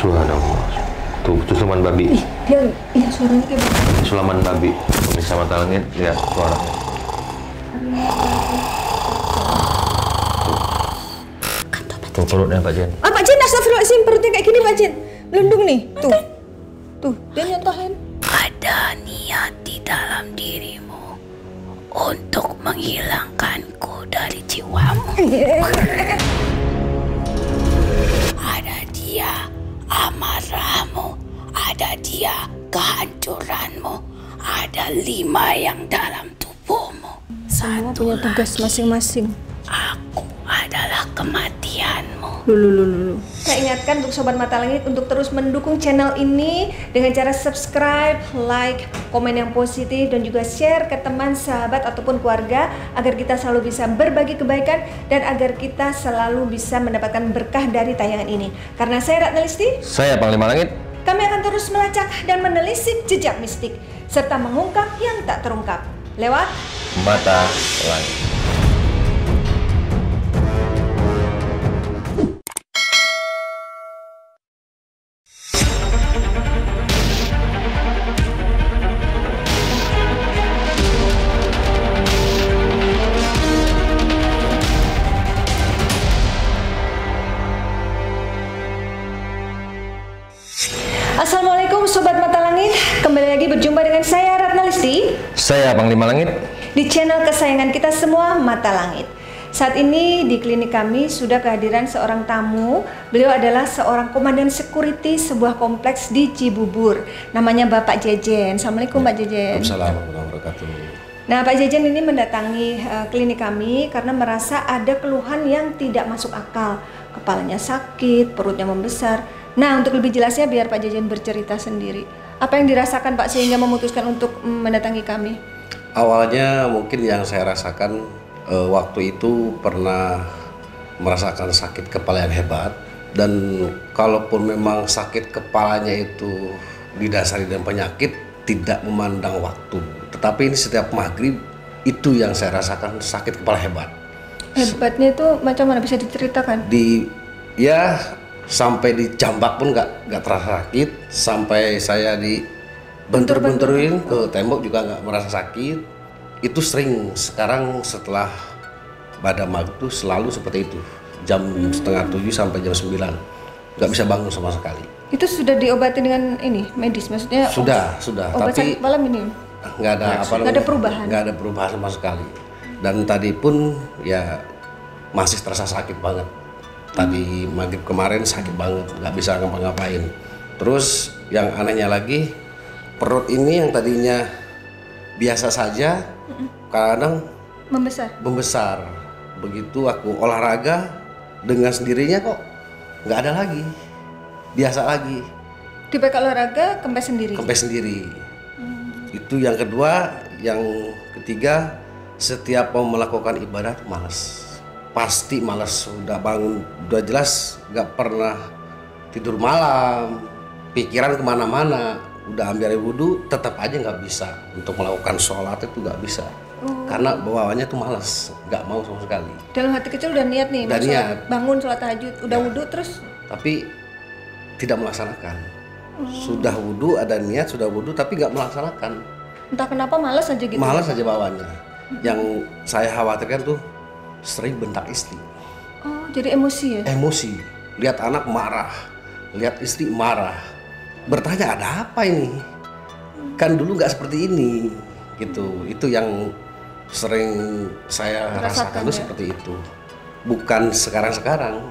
Subhanallah. Tuh, itu sulaman babi. Ih, iya suaranya kayak babi. Sulaman babi. Pemirsa Mata Langit, lihat suaranya. Tuh perutnya Pak Jen. Ah Pak Jen, astagfirullahaladzim, perutnya kayak gini Pak Jen. Melundung nih, tuh. Tuh, dia nyontohin. Ada niat di dalam dirimu untuk menghilangkanku dari jiwamu. Ada dia amarahmu, ada dia kehancuranmu, ada 5 yang dalam tubuhmu. Semua punya tugas masing-masing. Aku adalah kematianmu. Lulu. Saya ingatkan untuk Sobat Mata Langit untuk terus mendukung channel ini dengan cara subscribe, like, komen yang positif, dan juga share ke teman, sahabat, ataupun keluarga agar kita selalu bisa berbagi kebaikan dan agar kita selalu bisa mendapatkan berkah dari tayangan ini. Karena saya Ratna Listi, Saya Panglima Langit. kami akan terus melacak dan menelisik jejak mistik serta mengungkap yang tak terungkap lewat Mata Langit. Assalamualaikum Sobat Mata Langit, kembali lagi berjumpa dengan saya Ratna Listi Saya Panglima Langit. di channel kesayangan kita semua, Mata Langit. Saat ini di klinik kami sudah kehadiran seorang tamu. Beliau adalah seorang komandan security sebuah kompleks di Cibubur. Namanya Bapak Jejen. Assalamualaikum Pak Jejen. Assalamualaikum warahmatullahi wabarakatuh. Nah, Pak Jejen ini mendatangi klinik kami karena merasa ada keluhan yang tidak masuk akal. Kepalanya sakit, perutnya membesar. Nah, untuk lebih jelasnya biar Pak Jejen bercerita sendiri. Apa yang dirasakan Pak sehingga memutuskan untuk mendatangi kami? Awalnya mungkin yang saya rasakan waktu itu pernah merasakan sakit kepala yang hebat, dan kalaupun memang sakit kepalanya itu didasari dengan penyakit tidak memandang waktu. Tetapi ini setiap maghrib itu yang saya rasakan sakit kepala hebat. Hebatnya itu macam mana, bisa diceritakan? Ya sampai dijambak pun nggak terasa sakit, sampai saya dibentur-benturin ke tembok juga nggak merasa sakit. Itu sering. Sekarang setelah pada maghrib itu selalu seperti itu, jam setengah 7 sampai jam 9 nggak bisa bangun sama sekali. Itu sudah diobati dengan ini medis, maksudnya? Sudah obat tapi sakit kepala minum? nggak ada Nggak ada perubahan? nggak ada perubahan sama sekali. Dan tadi pun ya masih terasa sakit banget. Tadi maghrib kemarin sakit banget, nggak bisa ngapa-ngapain. Terus yang anehnya lagi, perut ini yang tadinya biasa saja kadang membesar. Begitu aku olahraga dengan sendirinya kok nggak ada lagi, biasa lagi. Di pakai olahraga kempes sendiri? Kempes sendiri. Itu yang kedua. Yang ketiga, setiap mau melakukan ibadah malas. Pasti malas, udah bangun, udah jelas nggak pernah tidur malam, pikiran kemana-mana, udah ambil air wudhu tetap aja nggak bisa untuk melakukan sholat, itu nggak bisa. Karena bawaannya tuh malas, nggak mau sama sekali. Dalam hati kecil udah niat nih, Udah niat. bangun sholat tahajud, udah wudhu terus? Tapi tidak melaksanakan. Sudah wudhu, ada niat, sudah wudhu tapi nggak melaksanakan. Entah kenapa malas aja gitu? Malas aja bawaannya. Yang saya khawatirkan tuh sering bentak istri. Oh, jadi emosi ya? Emosi, lihat anak marah, lihat istri marah, bertanya ada apa ini? Kan dulu nggak seperti ini, gitu. Itu yang sering saya rasakan tuh ya? seperti itu. Bukan sekarang-sekarang.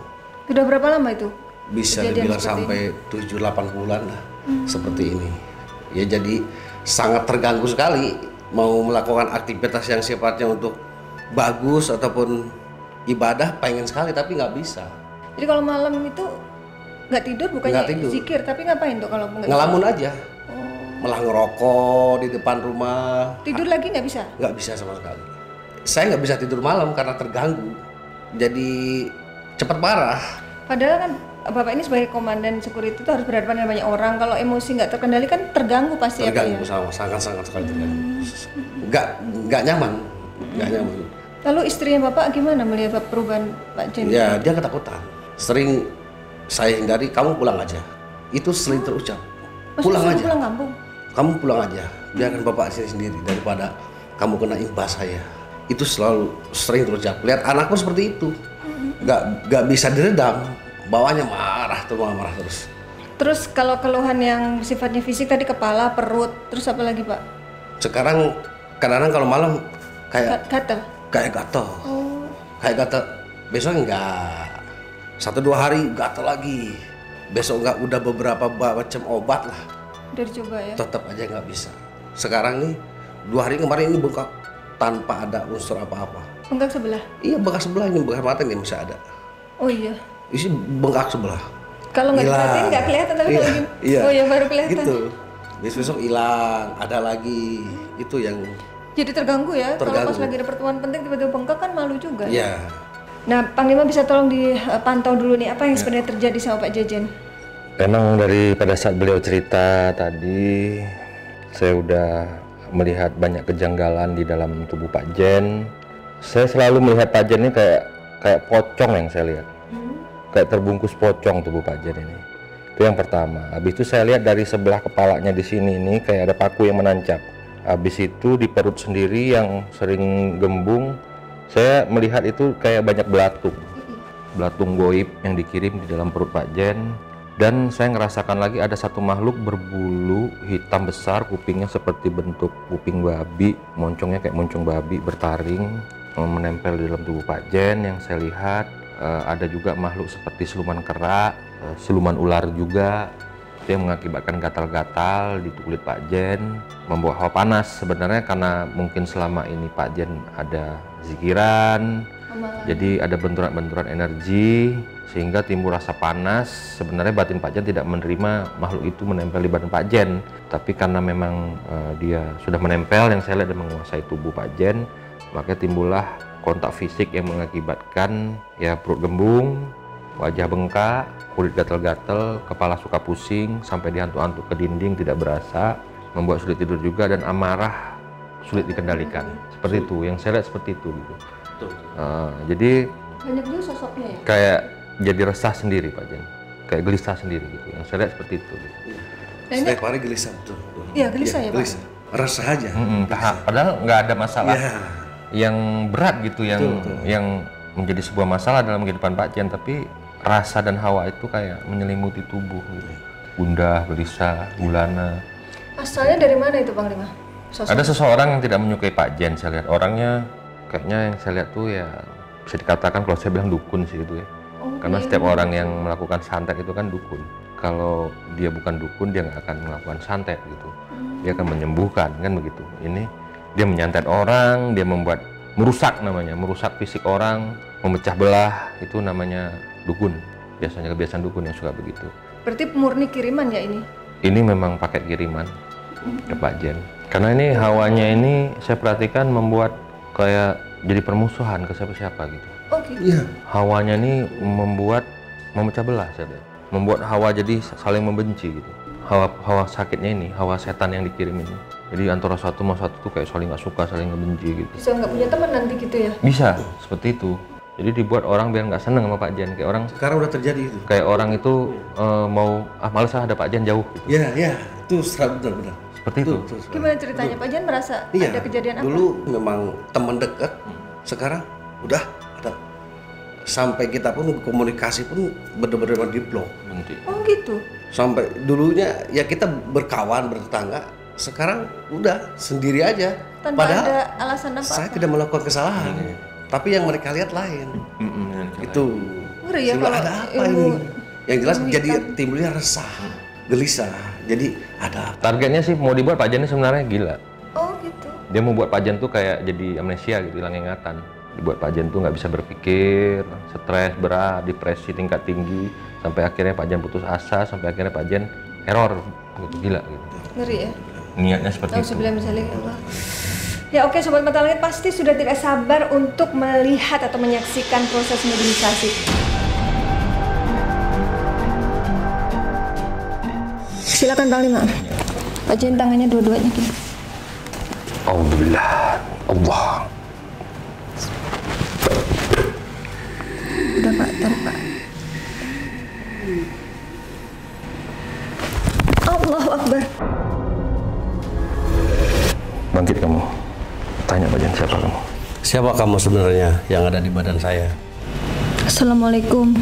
Udah berapa lama itu? Bisa dibilang sampai 7-8 bulan lah seperti ini. Ya jadi sangat terganggu sekali mau melakukan aktivitas yang sifatnya untuk bagus ataupun ibadah pengen sekali tapi nggak bisa. Jadi kalau malam itu nggak tidur, bukannya Nggak tidur. zikir, tapi ngapain tuh kalau nggak Ngelamun aja, malah ngerokok di depan rumah. tidur lagi nggak bisa? Nggak bisa sama sekali. Saya nggak bisa tidur malam karena terganggu, jadi cepat parah. Padahal kan Bapak ini sebagai komandan security itu harus berhadapan dengan banyak orang. Kalau emosi nggak terkendali kan terganggu pasti. Terganggu ya, Pak, ya? sangat sekali terganggu. Nggak nyaman, nggak nyaman. Lalu istrinya Bapak gimana melihat perubahan Pak Jen? Ya dia ketakutan. Sering saya hindari, kamu pulang aja. itu sering terucap. Maksudnya Pulang suruh aja. pulang kampung? Kamu pulang aja. Biarkan bapak sini sendiri daripada kamu kena imbas saya. Itu selalu sering terucap. Lihat anak pun seperti itu. Gak bisa diredam. Bawahnya marah terus. Terus kalau keluhan yang sifatnya fisik tadi kepala, perut, terus apa lagi Pak? Sekarang kadang-kadang kalau malam kayak Gatal? kayak gatel. Oh. Kayak gatel. Besok enggak. 1-2 hari gatel lagi. Besok enggak, udah beberapa macam obat lah. Udah dicoba ya? Tetap aja nggak bisa. Sekarang nih 2 hari kemarin ini bengkak tanpa ada unsur apa-apa. Bengkak sebelah? Iya, bengkak sebelah ini, bekas mata ini masih ada. Oh iya? Isi bengkak sebelah. Kalau nggak Hilang. diperhatiin nggak kelihatan, tapi kalau gini, Iya. oh ya baru kelihatan. Gitu. Besok hilang, ada lagi. Itu yang Jadi terganggu ya, kalau Terganggu. pas lagi ada pertemuan penting tiba-tiba bengkak kan malu juga. ya Nah, Panglima bisa tolong dipantau dulu nih, apa yang sebenarnya terjadi sama Pak Jejen? Memang dari pada saat beliau cerita tadi, saya udah melihat banyak kejanggalan di dalam tubuh Pak Jen. Saya selalu melihat Pak Jen ini kayak pocong yang saya lihat. Kayak terbungkus pocong tubuh Pak Jen ini. Itu yang pertama. Habis itu saya lihat dari sebelah kepalanya di sini ini kayak ada paku yang menancap. Habis itu di perut sendiri yang sering gembung, saya melihat itu kayak banyak belatung goib yang dikirim di dalam perut Pak Jen. Dan saya ngerasakan lagi ada satu makhluk berbulu hitam besar, kupingnya seperti bentuk kuping babi, moncongnya kayak moncong babi bertaring, menempel di dalam tubuh Pak Jen. Yang saya lihat ada juga makhluk seperti siluman kera, siluman ular juga, itu yang mengakibatkan gatal-gatal di kulit Pak Jen, membawa hawa panas. Sebenarnya karena mungkin selama ini Pak Jen ada zikiran, jadi ada benturan-benturan energi sehingga timbul rasa panas. Sebenarnya batin Pak Jen tidak menerima makhluk itu menempel di badan Pak Jen, tapi karena memang dia sudah menempel, yang saya lihat dan menguasai tubuh Pak Jen, maka timbullah kontak fisik yang mengakibatkan ya perut gembung, wajah bengkak, kulit gatal-gatal, kepala suka pusing, sampai dihantuk-hantuk ke dinding tidak berasa, membuat sulit tidur juga, dan amarah sulit dikendalikan. Seperti itu, yang saya lihat seperti itu gitu. Jadi Banyak juga sosoknya ya? kayak jadi resah sendiri Pak Jen, kayak gelisah sendiri gitu. Yang saya lihat seperti itu gitu. Nah, ini- setiap hari gelisah betul. Iya, gelisah ya, Pak? Gelisah. Resah aja. Padahal nggak ada masalah Ya. yang berat gitu, yang Betul. yang menjadi sebuah masalah dalam kehidupan Pak Jen, tapi rasa dan hawa itu kayak menyelimuti tubuh gitu. Gundah, gelisah, gulana. Asalnya dari mana itu Panglima? Ada seseorang yang tidak menyukai Pak Jen, saya lihat orangnya kayaknya yang saya lihat tuh ya bisa dikatakan, kalau saya bilang dukun sih itu ya. Karena setiap orang yang melakukan santet itu kan dukun. Kalau dia bukan dukun, dia nggak akan melakukan santet gitu. Dia akan menyembuhkan, kan begitu. Ini dia menyantet orang, dia membuat merusak, namanya merusak fisik orang, memecah belah, itu namanya dukun. Biasanya kebiasaan dukun yang suka begitu. Berarti murni kiriman ya ini? Ini memang paket kiriman ke Pak Jen. Karena ini hawanya ini saya perhatikan membuat kayak jadi permusuhan ke siapa-siapa gitu. Oh gitu? Iya. Hawanya ini memecah belah, saya lihat. Membuat hawa jadi saling membenci gitu. Hawa sakitnya ini, hawa setan yang dikirim ini. Jadi antara satu sama satu tuh kayak saling nggak suka, saling ngebenci gitu. Bisa nggak punya teman nanti gitu ya? Bisa seperti itu. Jadi dibuat orang biar nggak seneng sama Pak Jen. Kayak orang, Sekarang udah terjadi itu. kayak orang itu mau males ada Pak Jen jauh gitu. Ya, itu benar-benar. Seperti itu. Gimana ceritanya? Pak Jen merasa Iya. ada kejadian apa? Dulu memang teman dekat, sekarang udah ada. Sampai kita pun komunikasi pun benar-benar di blok. Benci. Oh gitu? Sampai dulunya ya kita berkawan, bertetangga. Sekarang udah sendiri aja. Tanpa Padahal ada alasan apa? saya tidak melakukan kesalahan. Tapi yang mereka lihat lain. Itu. Ngeri ya Sebenarnya kalau ada apa ilmu- ini? Yang jelas ilmu jadi hitam. timbulnya resah, gelisah. Jadi ada apa? Targetnya sih mau dibuat Pak Jen ini sebenarnya gila. Oh gitu? Dia mau buat Pak Jen tuh kayak jadi amnesia gitu, hilang ingatan. Dibuat Pak Jen tuh nggak bisa berpikir, stres berat, depresi tingkat tinggi, sampai akhirnya Pak Jen putus asa, sampai akhirnya Pak Jen error gitu, gila gitu. Ngeri ya? Niatnya seperti Tahu itu. sebelah misalnya Allah. Ya oke, Sobat Mata Langit pasti sudah tidak sabar untuk melihat atau menyaksikan proses mediumisasi. Silakan Panglima. Pak Jen tangannya dua-duanya gini. Alhamdulillah, Allah. Udah Pak, tarik Pak. Allahu Akbar. Bangkit kamu. Tanya Pak Jen, siapa kamu? Siapa kamu sebenarnya yang ada di badan saya? Assalamualaikum.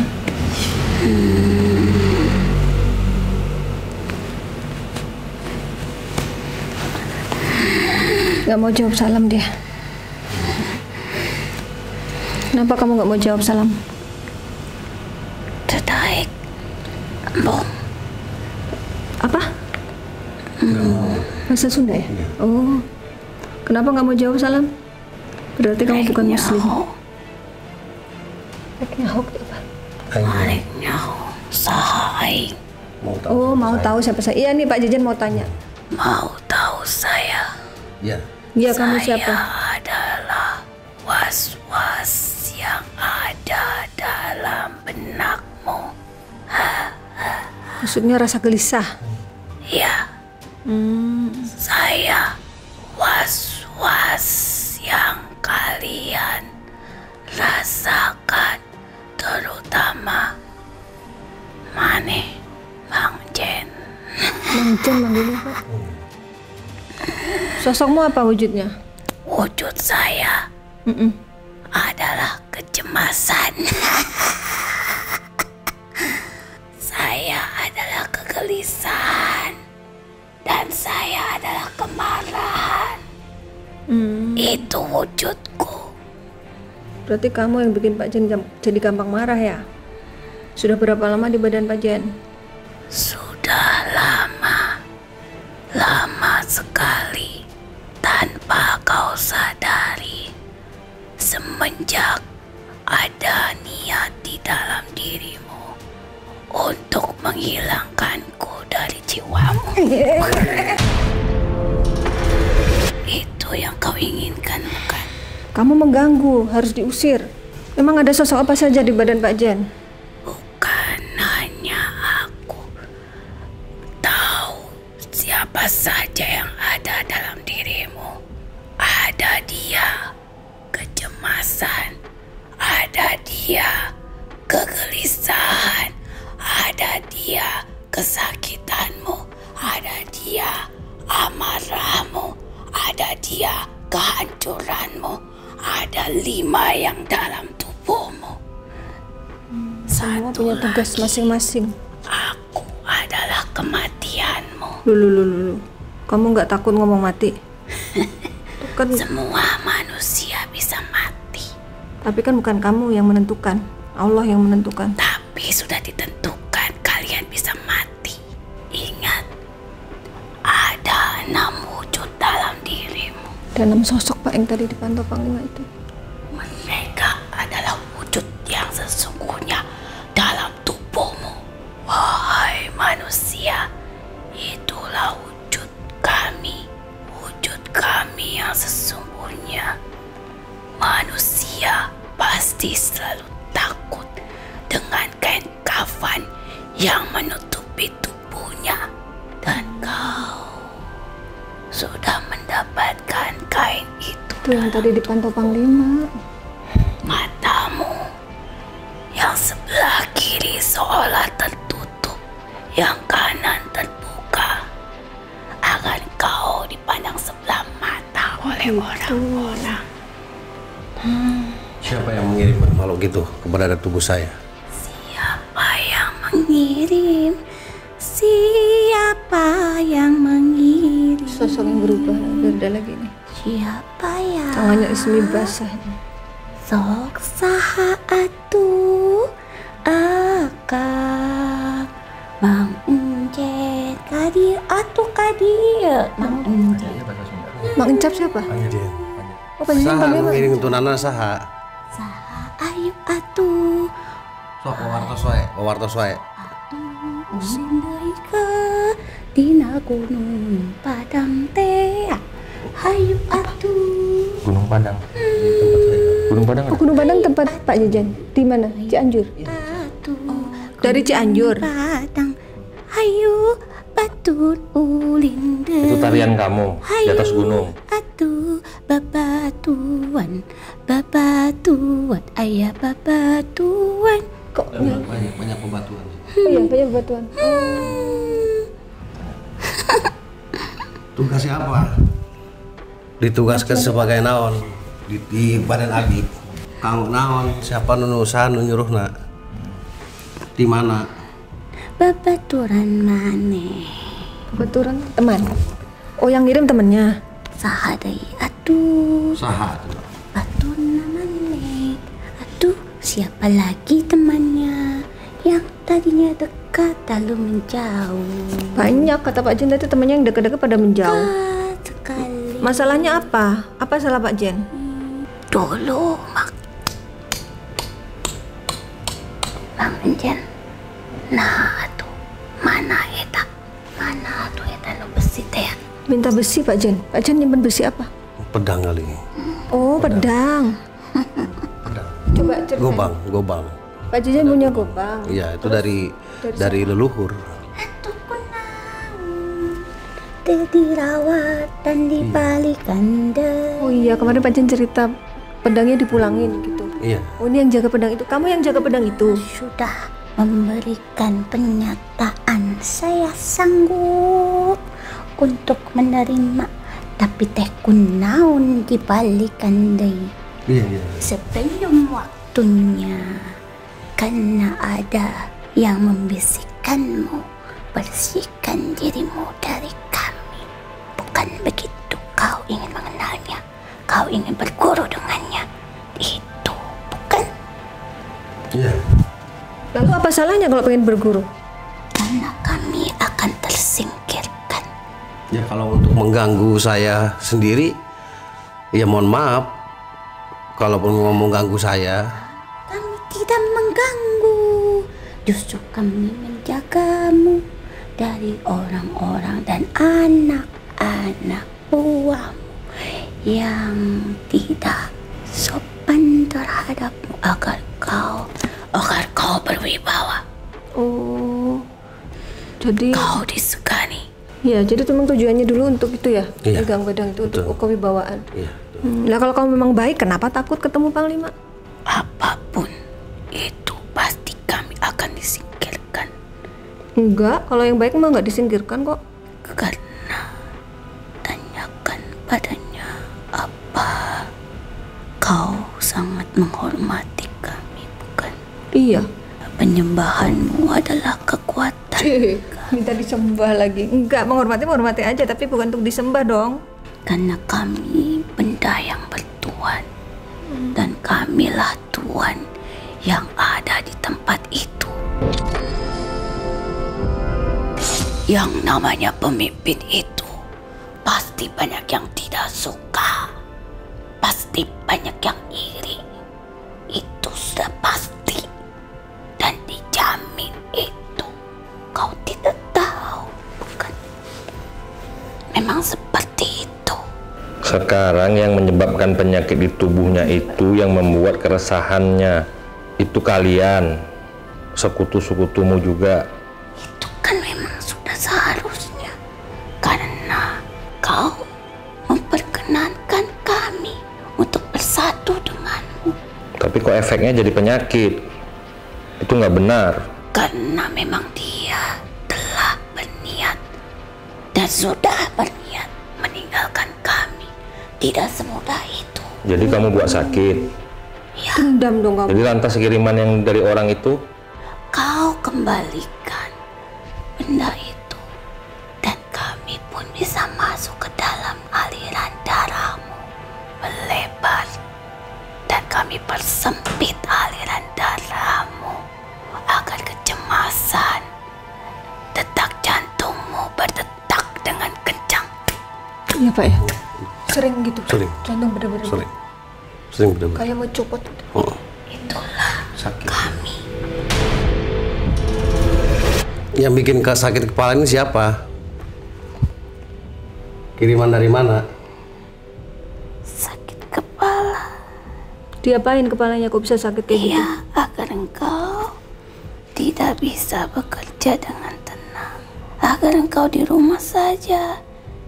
Gak mau jawab salam dia. Kenapa kamu gak mau jawab salam? Tertarik. Embong. Apa? Bahasa Sunda ya? Oh. Kenapa nggak mau jawab salam? Berarti kamu bukan muslim. Nyaho apa? Marek nyaho. Saha aing. Oh, mau tahu siapa saya? Iya nih Pak Jejen mau tanya. Mau tahu saya? Iya. Iya, kamu siapa? Saya adalah was-was yang ada dalam benakmu. Maksudnya rasa gelisah. Ya, saya was-was yang kalian rasakan, terutama Mane, Mang Jen. Mang Jen manggilnya Pak. Sosokmu apa wujudnya? Wujud saya adalah kecemasan. Saya adalah kegelisahan. Dan saya adalah kemarahan. Itu wujudku. Berarti kamu yang bikin Pak Jen jadi gampang marah ya? Sudah berapa lama di badan Pak Jen? Sudah lama. Lama sekali. Tanpa kau sadari. Semenjak ada niat di dalam dirimu untuk menghilangkanku dari jiwamu. Itu yang kau inginkan, bukan? Kamu mengganggu, harus diusir. Emang ada sosok apa saja di badan Pak Jen? Bukan hanya aku tahu siapa saja yang ada dalam dirimu. Ada dia, kecemasan. Ada dia, kegelisahan. Ada dia, kesakitanmu. Ada dia, amarahmu. Ada dia, kehancuranmu. Ada 5 yang dalam tubuhmu. Semua punya tugas masing-masing. Aku adalah kematianmu. Lulu. Kamu nggak takut ngomong mati? Itu kan, Semua manusia bisa mati, tapi kan bukan kamu yang menentukan. Allah yang menentukan. tapi sudah ditentukan kalian bisa mati. Ingat, ada 6 wujud dalam dirimu. Dan 6 sosok Pak yang tadi dipantau Panglima itu. Mereka adalah wujud yang sesungguhnya dalam tubuhmu. Wahai manusia, itulah wujud kami. Wujud kami yang sesungguhnya. Manusia pasti selalu takut dengan kain kafan yang menutupi tubuhnya. Dan kau sudah mendapatkan kain itu. Itu yang tadi dipantau Panglima. Matamu yang sebelah kiri seolah tertutup, yang kanan terbuka. Akan kau dipandang sebelah mata oleh orang-orang. Siapa yang mengirim makhluk gitu kepada tubuh saya? Siapa yang mengirim? Siapa yang mengirim? Sosok yang berubah, beda lagi nih. Siapa yang Tangannya ismi basah. sok saha atuh akang Mang Encet kadir atuh kadir Mang Encet. Mang Encap siapa? Panjen. Oh, Pak Jejen Saha Panglima. mengiring tunana saha? Saha ayu atuh Sok wawartos wae. ulin deui ke dina gunung Padang teh. Hayu atuh Gunung Padang. Gunung Padang Oh, ada? Gunung Padang tempat Pak Jejen. Di mana? Cianjur. atuh Dari Cianjur. Padang. Hayu batur ulin deui. Itu tarian kamu di atas gunung. Atuh babatuan, ayah babatuan. Kok? Banyak bebatuan. Oh iya, banyak batuan. Tugasnya apa? Ditugaskan sebagai naon di Badan Agip. Kang naon siapa nunusan nyuruh nak? Di mana? Babaturan maneh. Babaturan teman. Oh, yang ngirim temennya. Saha deui atuh. Saha. Baturna maneh. Aduh, siapa lagi temannya yang tadinya dekat lalu menjauh? Banyak kata Pak Jen tadi temannya yang dekat-dekat pada menjauh. Sekali. Masalahnya apa? Apa salah Pak Jen? Dulu Mang Jen. Nah, atuh mana eta nu besi teh? Minta besi Pak Jen. Pak Jen nyimpen besi apa? Pedang kali. Oh, pedang. Coba ceritain. Gobang. Pak Jen punya gobang. Iya, itu dari leluhur. Atuh kunaon teu dirawat dan dibalikan deh. Oh iya, kemarin Pak Jen cerita pedangnya dipulangin gitu. Iya. Oh, ini yang jaga pedang itu. Kamu yang jaga pedang itu? Sudah memberikan pernyataan saya sanggup untuk menerima, tapi teh kunaon dibalikan deui Iya. sebelum waktunya, karena ada yang membisikkanmu bersihkan dirimu dari kami. Bukan begitu kau ingin mengenalnya, kau ingin berguru dengannya, itu bukan? Iya. Lalu apa salahnya kalau pengen berguru? Karena kami akan tersingkirkan. Ya kalau untuk mengganggu saya sendiri, ya mohon maaf. Kalaupun mau mengganggu saya, Kami tidak mengganggu, justru kami menjagamu dari orang-orang dan anak-anak buahmu yang tidak sopan terhadapmu agar kau berwibawa, Oh, jadi kau disegani. ya, jadi memang tujuannya dulu untuk itu ya, Iya. pegang pedang itu untuk Betul. kewibawaan. iya. Nah, kalau kamu memang baik, kenapa takut ketemu Panglima? Apapun itu pasti kami akan disingkirkan. Enggak, kalau yang baik mah nggak disingkirkan kok. Karena tanyakan padanya apa kau sangat menghormati kami, bukan? Iya. Penyembahanmu adalah kekuatan. Minta disembah lagi. Enggak, menghormati aja, tapi bukan untuk disembah dong. Karena kami benda yang bertuan, dan kamilah tuan yang ada di tempat itu. Yang namanya pemimpin itu pasti banyak yang tidak suka, pasti banyak yang iri. Itu sudah pasti dan dijamin itu. Kau tidak tahu, bukan? Memang seperti itu. Sekarang yang menyebabkan penyakit di tubuhnya itu, yang membuat keresahannya itu kalian, sekutu-sekutumu juga. Itu kan memang sudah seharusnya, karena kau memperkenankan kami untuk bersatu denganmu. Tapi kok efeknya jadi penyakit? Itu nggak benar. Karena memang dia telah berniat dan sudah berniat meninggalkan kami. Tidak semudah itu. Jadi kamu buat sakit. Ya, Dendam dong kamu. Jadi lantas kiriman yang dari orang itu, kau kembalikan benda itu, dan kami pun bisa masuk ke dalam aliran darahmu melebar, dan kami persempit aliran darahmu agar kecemasan detak jantungmu berdetak dengan kencang. Iya Pak ya. Sering gitu. Sering. Jantung bener-bener. Sering benar. Kayak mau copot. Oh, Itulah sakit. kami. Yang bikin sakit kepala ini siapa? Kiriman dari mana? Sakit kepala. Diapain kepalanya kok bisa sakit kayak gitu? Iya, agar engkau tidak bisa bekerja dengan tenang. Agar engkau di rumah saja.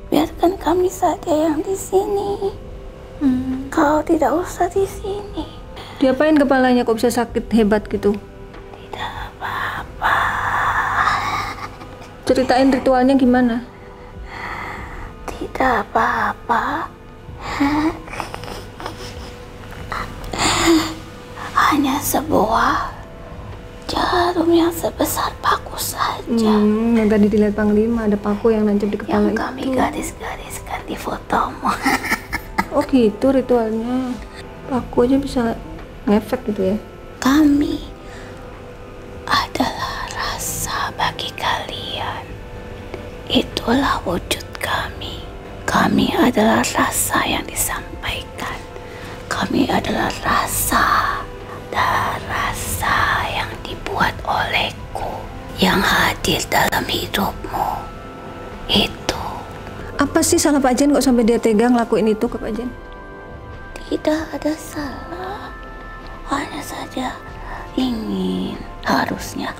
Biarkan kami saja yang di sini. Kau tidak usah di sini. Diapain kepalanya kok bisa sakit hebat gitu? Tidak apa-apa. Ceritain ritualnya gimana? Tidak apa-apa. Hanya sebuah jarum yang sebesar paku saja. Yang tadi dilihat Panglima, ada paku yang nancap di kepala Yang kami garis-gariskan di fotomu. Oh gitu ritualnya. Paku aja bisa ngefek gitu ya. Kami adalah rasa bagi kalian. Itulah wujud kami. Kami adalah rasa yang disampaikan. Kami adalah rasa dan rasa yang dibuat olehku, yang hadir dalam hidupmu. Itu. Apa sih salah Pak Jen kok sampai dia tega ngelakuin itu ke Pak Jen? Tidak ada salah. Hanya saja ingin, harusnya.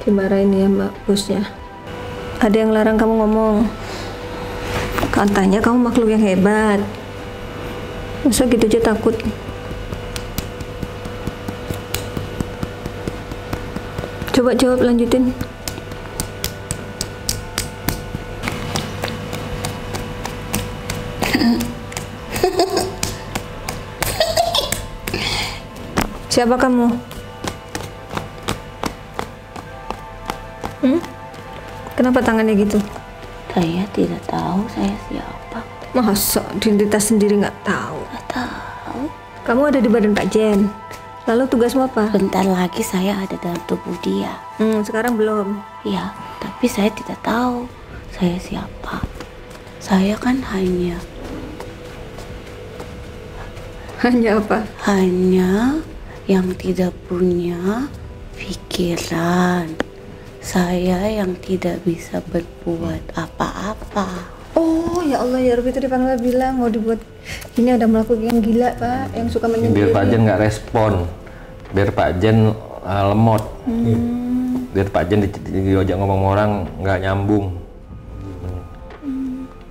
Dimarahin ya Mbak bosnya. Ada yang larang kamu ngomong. Katanya kamu makhluk yang hebat. Masa gitu aja takut? Coba jawab, lanjutin. Siapa kamu? Kenapa tangannya gitu? Saya tidak tahu saya siapa. Masa identitas sendiri nggak tahu? Tidak tahu. Kamu ada di badan Pak Jen. Lalu tugasmu apa? Bentar lagi saya ada dalam tubuh dia. Sekarang belum. Ya, tapi saya tidak tahu saya siapa. Saya kan hanya apa? Hanya yang tidak punya pikiran. Saya yang tidak bisa berbuat apa-apa. Oh ya Allah ya Rabbi, tadi Panglima bilang mau dibuat ini, ada melakukan yang gila Pak, yang suka menyendiri. Biar Pak Jen nggak respon, biar Pak Jen lemot, biar Pak Jen diajak ngomong orang nggak nyambung,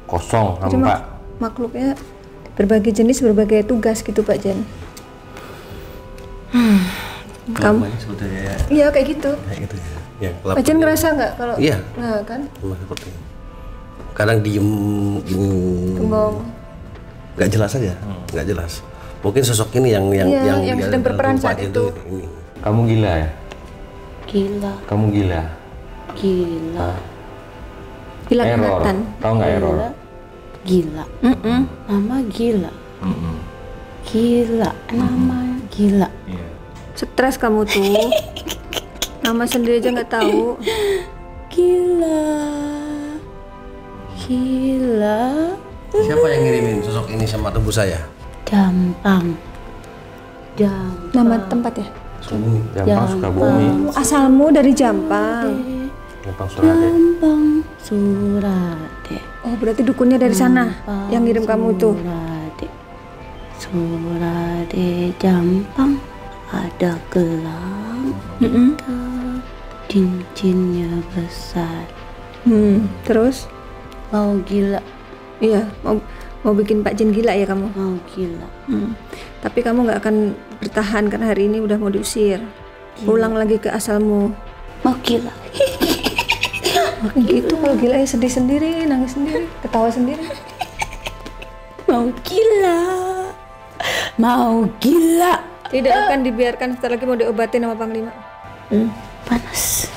kosong hampa. Makhluknya berbagai jenis, berbagai tugas gitu Pak Jen. Kamu? Sebetulnya ya. Iya kayak gitu. Kayak gitu ya. Yang Pak Jen ngerasa nggak kalau? Iya. Nggak kan? Memang seperti itu. Kadang diem, Bengong. nggak jelas aja, nggak jelas. Mungkin sosok ini yang yang sedang berperan saat Bupati itu. Ini. Kamu gila ya? Gila, Kamu gila? gila, Gila Error. ingatan. Tahu nggak error? gila. Nama gila, gila, namanya gila. Stres kamu tuh. Nama sendiri aja nggak tahu. Gila, gila. Siapa yang ngirimin sosok ini sama tubuh saya? Jampang, Nama tempat ya? Sukabumi. Jampang, Sukabumi. Asalmu dari Jampang. Jampang, Surade. Jampang, Surade. Oh berarti dukunnya dari sana yang ngirim kamu itu. Surade, Surade, Jampang. Ada gelang, hitam, cincinnya besar. Terus? Mau gila, Iya, mau bikin Pak Jen gila ya kamu? mau gila. Tapi kamu nggak akan bertahan karena hari ini udah mau diusir. Pulang lagi ke asalmu. Mau gila. Gitu kalau gila ya sedih sendiri, nangis sendiri, ketawa sendiri. Mau gila. Mau gila. Tidak akan dibiarkan, setelah lagi mau diobatin sama Panglima. Panas.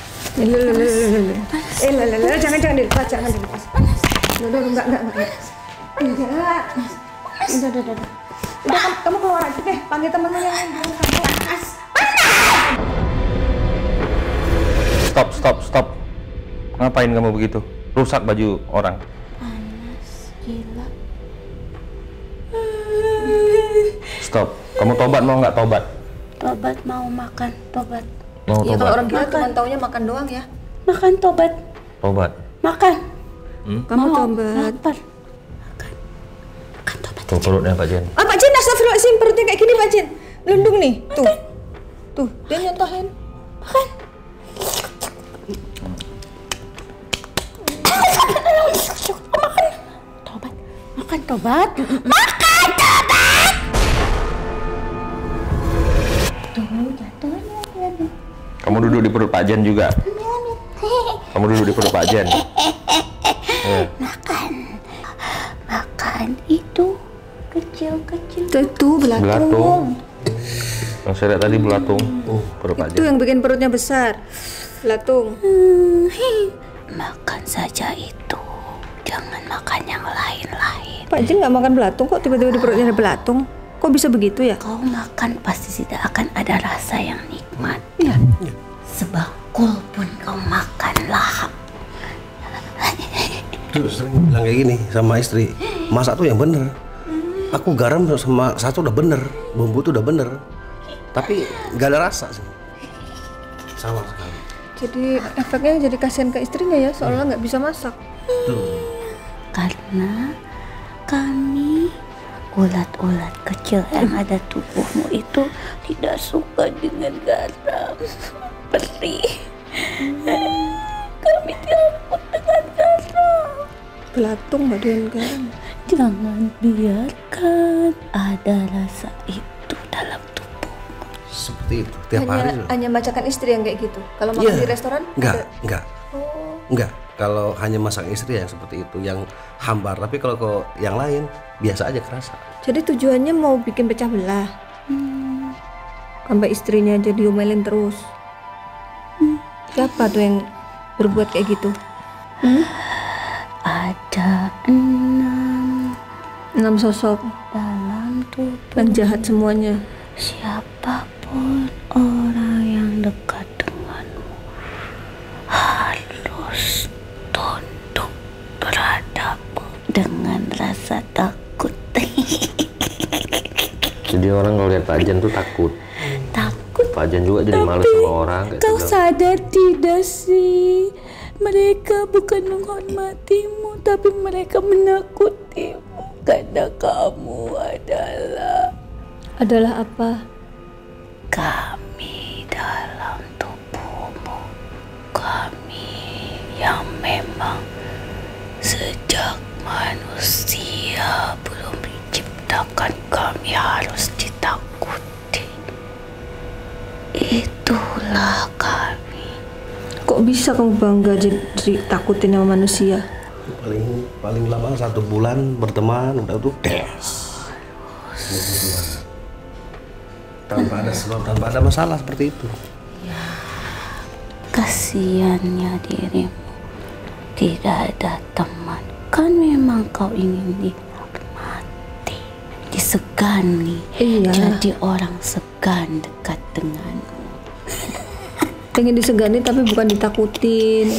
Jangan dilepas, jangan dilepas. Enggak. Udah kamu keluar aja deh, panggil temen yang lain. Stop. Ngapain kamu begitu? Rusak baju orang. Panas, gila. Stop. Kamu tobat mau nggak tobat? Tobat, mau makan, tobat. Mau Iya kalau tobat? orang gila cuma taunya makan doang ya. Makan, tobat. Tobat. Makan. Kamu Mau, tobat. lapar. Makan. Makan, tobat. Tuh perutnya Pak Jen. Pak Jen, astagfirullahaladzim, perutnya kayak gini Pak Jen. Lundung nih, tuh dia nyontohin. Makan. Tobat. Makan, tobat. Makan, tobat. Tuh, jatuhnya. Kamu duduk di perut Pak Jen juga. Kamu duduk di perut Pak Jen. Makan itu kecil-kecil. Itu belatung. Belatung. Yang saya lihat tadi belatung. Perut Pak Itu Jen. yang bikin perutnya besar. Belatung. Makan saja itu. Jangan makan yang lain-lain. Pak Jen nggak makan belatung kok tiba-tiba di perutnya ada belatung. Kok bisa begitu ya? Kau makan pasti tidak akan ada rasa yang nikmat. Ya. Sebakul pun kau makan lahap. Tuh sering bilang kayak gini sama istri, masak tuh yang bener. Aku garam sama satu udah bener, bumbu tuh udah bener, tapi nggak ada rasa sih. Sama sekali. Jadi efeknya jadi kasihan ke istrinya ya, soalnya nggak bisa masak. Karena kami ulat-ulat kecil yang ada tubuhmu itu tidak suka dengan garam. Perih. Kami takut dengan garam. Belatung Mbak Dian kan. Jangan biarkan ada rasa itu dalam tubuh. Seperti itu tiap hari. Hanya masakan istri yang kayak gitu. Kalau makan di restoran? Enggak. Enggak. Kalau hanya masak istri yang seperti itu, yang hambar. Tapi kalau ke yang lain biasa aja kerasa. Jadi tujuannya mau bikin pecah belah. Sampai istrinya jadi diomelin terus. Siapa tuh yang berbuat kayak gitu? Ada 6 sosok dalam tubuh. yang jahat semuanya. Siapapun orang yang dekat denganmu harus tunduk terhadapmu dengan rasa takut. Jadi orang kalau lihat Pak Jen tuh takut. Takut. Pak Jen juga jadi malu sama orang. Kayak Kau dia bilang, sadar tidak sih? Mereka bukan menghormatimu, tapi mereka menakutimu karena kamu adalah apa? kami dalam tubuhmu. Kami yang memang sejak manusia belum diciptakan kami harus ditakuti. Itulah kami. Kok bisa kamu bangga jadi takutin sama manusia? Paling lama 1 bulan berteman udah tuh des. Tanpa ada sebab, tanpa ada masalah seperti itu. Kasiannya dirimu, tidak ada teman. Kan memang kau ingin dihormati, disegani. Iya. Jadi orang segan dekat denganmu. Pengen disegani tapi bukan ditakutin,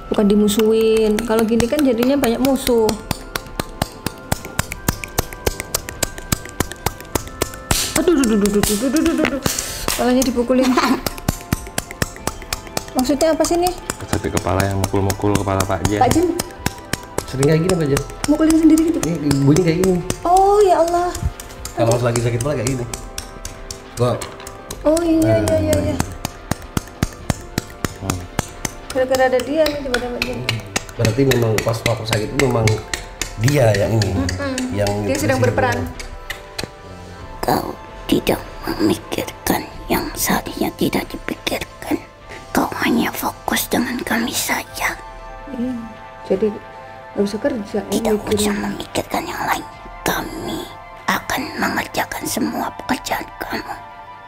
bukan dimusuhin. Kalau gini kan jadinya banyak musuh. Aduh. Kepalanya dipukulin. Maksudnya apa sih nih? sakit kepala yang mukul-mukul kepala Pak Jen. Pak Jen Sering kayak gini Pak Jen. mukulin sendiri gitu? Ini bunyi kayak gini. Oh ya Allah. Kalau lagi sakit kepala kayak gini. Gua Oh iya. Gara-gara ada dia nih di badan Pak Jen. berarti memang pas waktu sakit itu memang dia yang ini. Yang Dia sedang berperan. Kau tidak memikirkan yang seharusnya tidak dipikirkan. Kau hanya fokus dengan kami saja. Jadi nggak usah kerja. Tidak mikirin. usah memikirkan yang lain. Kami akan mengerjakan semua pekerjaan kamu.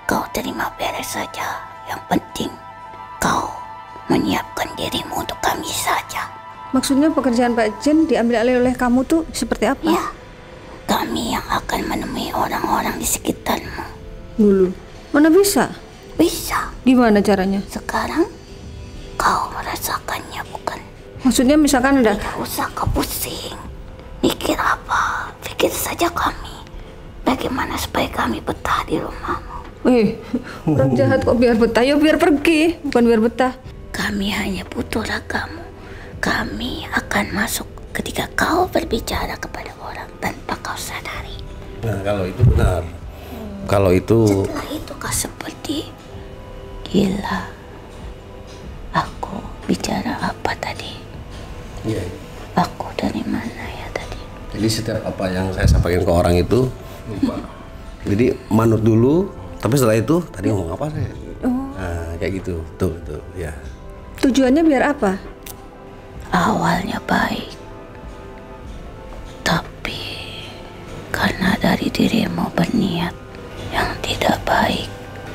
Kau terima beres saja. Yang penting kau menyiapkan dirimu untuk kami saja. Maksudnya pekerjaan Pak Jen diambil alih oleh kamu tuh seperti apa? Ya, kami yang akan menemui orang-orang di sekitarmu. Dulu. Mana bisa? Bisa. Gimana caranya? Sekarang kau merasakannya, bukan? Maksudnya misalkan ada Tidak usah kau pusing. Mikir apa? Pikir saja kami. Bagaimana supaya kami betah di rumahmu. orang jahat kok biar betah? Ya biar pergi, bukan biar betah. Kami hanya butuh ragamu. Kami akan masuk ketika kau berbicara kepada orang tanpa kau sadari. Nah, kalau itu benar. Kalau itu Setelah itu kau seperti gila. Aku bicara apa tadi? iya. Aku dari mana ya tadi? Jadi setiap apa yang saya sampaikan ke orang itu lupa. Jadi manut dulu, tapi setelah itu tadi ngomong apa saya? Nah, kayak gitu. Tuh, ya. Tujuannya biar apa? Awalnya baik, dirimu berniat yang tidak baik.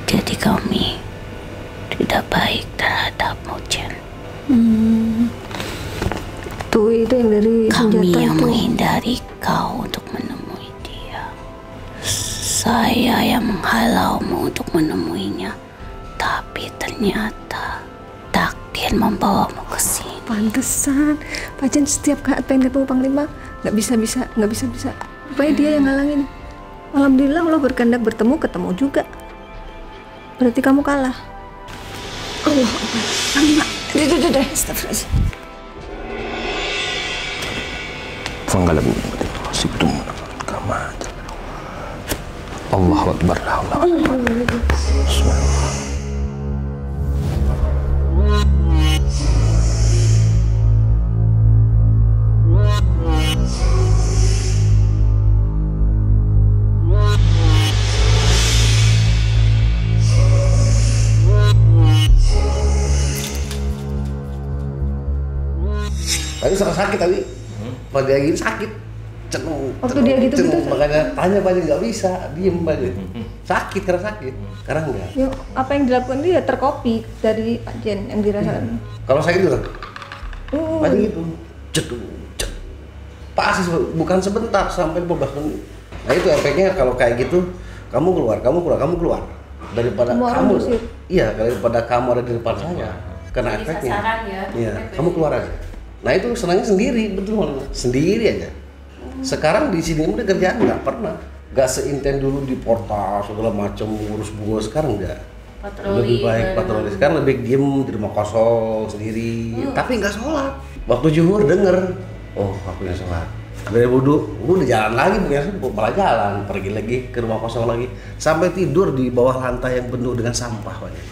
Jadi kami tidak baik terhadapmu, Jen. Tuh itu yang dari Kami senjata yang itu. menghindari kau untuk menemui dia. Saya yang menghalaumu untuk menemuinya. Tapi ternyata takdir membawamu ke sini. Pantesan Pak Jen setiap kali pengen ketemu Panglima nggak bisa. Rupanya dia yang ngalangin. Alhamdulillah Allah berkehendak ketemu juga. Berarti kamu kalah. Allah Akbar. Panglima. Deh. Astagfirullahaladzim. Fanggalam sibtum kama. Allahu Akbar. Bismillah. Tadi serasa sakit tadi. Pada dia gini sakit. Waktu dia gitu-gitu. Makanya tanya Pak Jen nggak bisa, diem Pak Jen. Sakit karena sakit. Sekarang enggak. Yuk, apa yang dilakukan dia terkopi dari Pak Jen yang dirasakan. Kalau sakit gitu, Pak Jen gitu. Ceduk. Pasti bukan sebentar sampai 15 menit. Nah itu efeknya kalau kayak gitu, kamu keluar. Daripada Semua orang kamu, diusir. iya daripada kamu ada di depan saya, kena Jadi efeknya. sasaran ya. Iya, kamu keluar aja. Nah itu senangnya sendiri, betul sendiri aja. Sekarang di sini udah kerjaan nggak pernah, nggak seinten dulu di portal segala macam ngurus bunga, sekarang enggak. Patroli, Lebih baik bareng. patroli. Sekarang lebih diem di rumah kosong sendiri, tapi nggak sholat. Waktu zuhur denger, oh aku yang sholat. Dari wudhu, udah jalan lagi, malah jalan, pergi lagi ke rumah kosong lagi, sampai tidur di bawah lantai yang penuh dengan sampah banyak.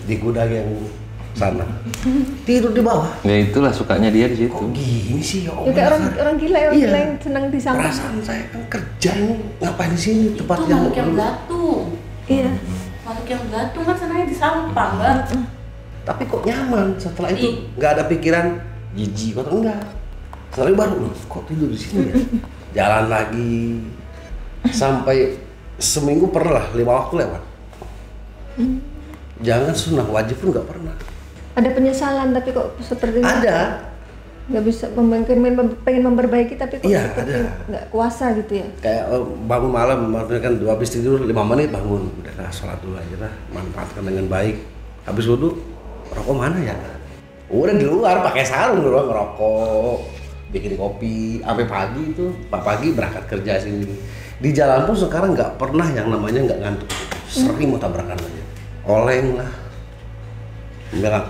Di gudang yang sana, tidur di bawah. Ya itulah sukanya dia di situ. Kok gini sih ya Ya kayak orang gila Iya. yang senang di sampah. Perasaan saya kan kerja ini, ngapain di sini tempat Itu yang makhluk yang gatung. Iya. Makhluk yang gatung kan senangnya di sampah, Mbak. tapi kok nyaman. Setelah itu nggak ada pikiran jijik atau enggak. Setelah itu baru loh, kok tidur di sini ya. Jalan lagi sampai seminggu pernah lah 5 waktu lewat. Jangan sunnah, wajib pun nggak pernah. Ada penyesalan tapi kok seperti Ada. nggak bisa pengen memperbaiki tapi kok Iya, seperti ada. nggak kuasa gitu ya. Kayak bangun malam, maksudnya kan habis tidur 5 menit bangun, udah lah sholat dulu aja lah, manfaatkan dengan baik. Habis wudhu, rokok mana ya? Udah di luar pakai sarung dulu ngerokok, bikin kopi, sampai pagi itu, pagi berangkat kerja sini. Di jalan pun sekarang nggak pernah yang namanya nggak ngantuk, sering mau tabrakan aja, oleng lah. Bilang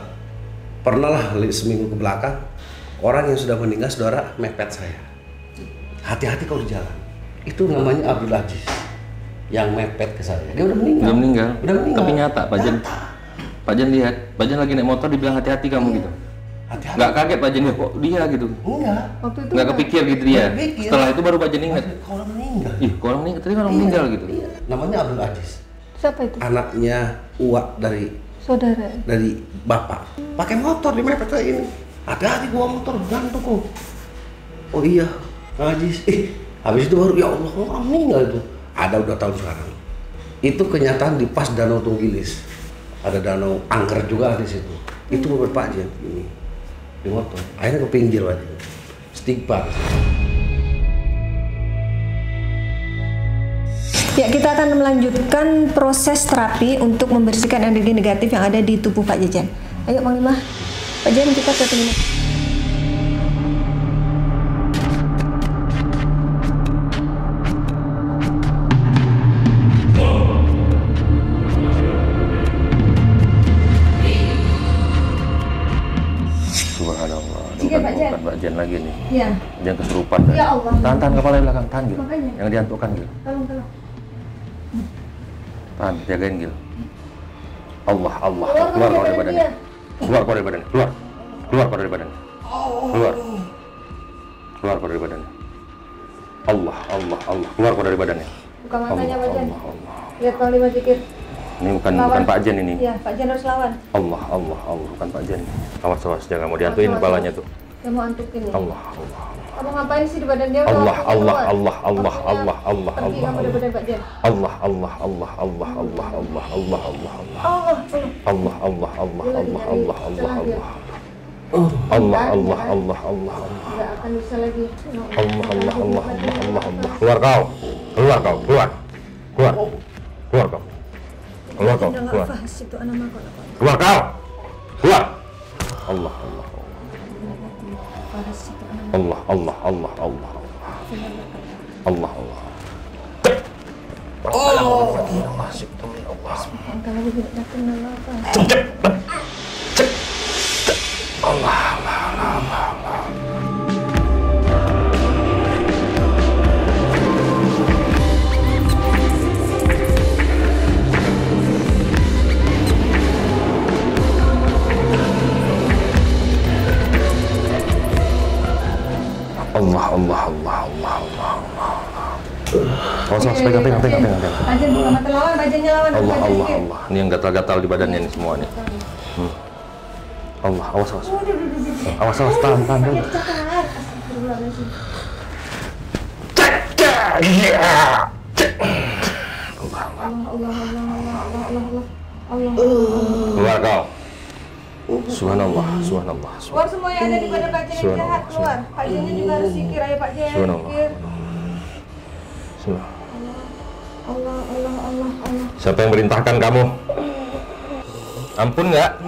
pernah lah seminggu ke belakang orang yang sudah meninggal saudara mepet saya. Hati-hati kalau di jalan. Itu namanya Abdul Aziz yang mepet ke saya. Dia udah meninggal. Udah meninggal. Tapi nyata Pak Jen. Pak Jen lihat, Pak Jen lagi naik motor dibilang hati-hati kamu gitu. Hati-hati. Nggak kaget Pak Jen ya kok dia gitu. Enggak. Waktu itu Nggak kepikir gitu dia. Nggak kepikir. Setelah itu baru Pak Jen ingat. Kau orang meninggal. Ih, kok orang meninggal? Tadi kan orang meninggal gitu. Iya. Namanya Abdul Aziz. siapa itu? Anaknya Uwak Saudara. dari bapak. Pakai motor di mepet saya ini. Hati-hati gua motor gantung kok. Oh iya, Aziz. Habis itu baru ya Allah, orang meninggal itu. Ada udah tahun sekarang. Itu kenyataan di pas Danau Tunggilis. Ada danau angker juga di situ. Itu beberapa aja ini di motor. Akhirnya ke pinggir aja. Istighfar. Ya, kita akan melanjutkan proses terapi untuk membersihkan energi negatif yang ada di tubuh Pak Jejen. Ayo Panglima, Pak Jejen kita ke sini. Subhanallah. Jika Pak Jen. Bukan Pak Jen lagi nih. Ya, Jangan kesurupan. dah. Ya Allah. Tahan kepala di belakang, tahan Gil. Makanya. Jangan diantukkan Gil. tolong. Tahan, jagain Gil. Allah. Keluar Keluar dari dari badannya. dia. Keluar dari badannya. Keluar dari badannya. Keluar dari badannya. Allah. Keluar dari badannya. Buka matanya Pak Jen. Allah. Lihat Panglima Zikir. Ini bukan Lawan. Pak Jen ini. Ya, Pak Jen harus lawan. Allah, bukan Pak Jen. Awas, jangan mau diantuin Awas. kepalanya tuh. Saya mau antukin ya. Allah. Kamu ngapain sih di badan dia? Allah, Kalau Allah, keluar. Allah, Allah, Maksudnya, Allah, Allah, pergi Allah, kamu dari badan Pak Jen. Allah, Allah, Allah, Allah, Allah, Allah, Allah, Allah, Allah. Allah, Allah, Allah, Allah, Dia lagi Allah, cari Allah, Allah, celah dia. Allah. Allah, Allah, Allah, Allah, Allah. Nggak akan bisa lagi. Allah, Allah, Allah, Allah, Allah, Allah. Keluar kau. Keluar kau, keluar. Keluar. Keluar kau. Keluar kau, keluar. Keluar kau. Keluar. Allah, Allah, Allah, Allah, Allah, Allah, Allah, Allah. Oh, Allah, Kalau tidak datang apa? Allah, Allah, Allah, Allah. Allah, Allah, Allah, Allah, Allah, Allah. Awas, pegang. Bajen buka mata lawan, bajennya lawan. Allah, bajen Allah, dikit. Allah. Ini yang gatal-gatal di badannya ini semua nih. Allah, awas. Awas, tahan dulu. Astagfirullahaladzim. Allah. Keluar kau. Subhanallah. Keluar semua yang ada di badan Pak Jen yang Subhanallah, jahat, keluar. Pak Jennya juga harus zikir, ayo Pak Jen. Subhanallah. Zikir. Subhanallah. Allah. Siapa yang merintahkan kamu? Ampun nggak?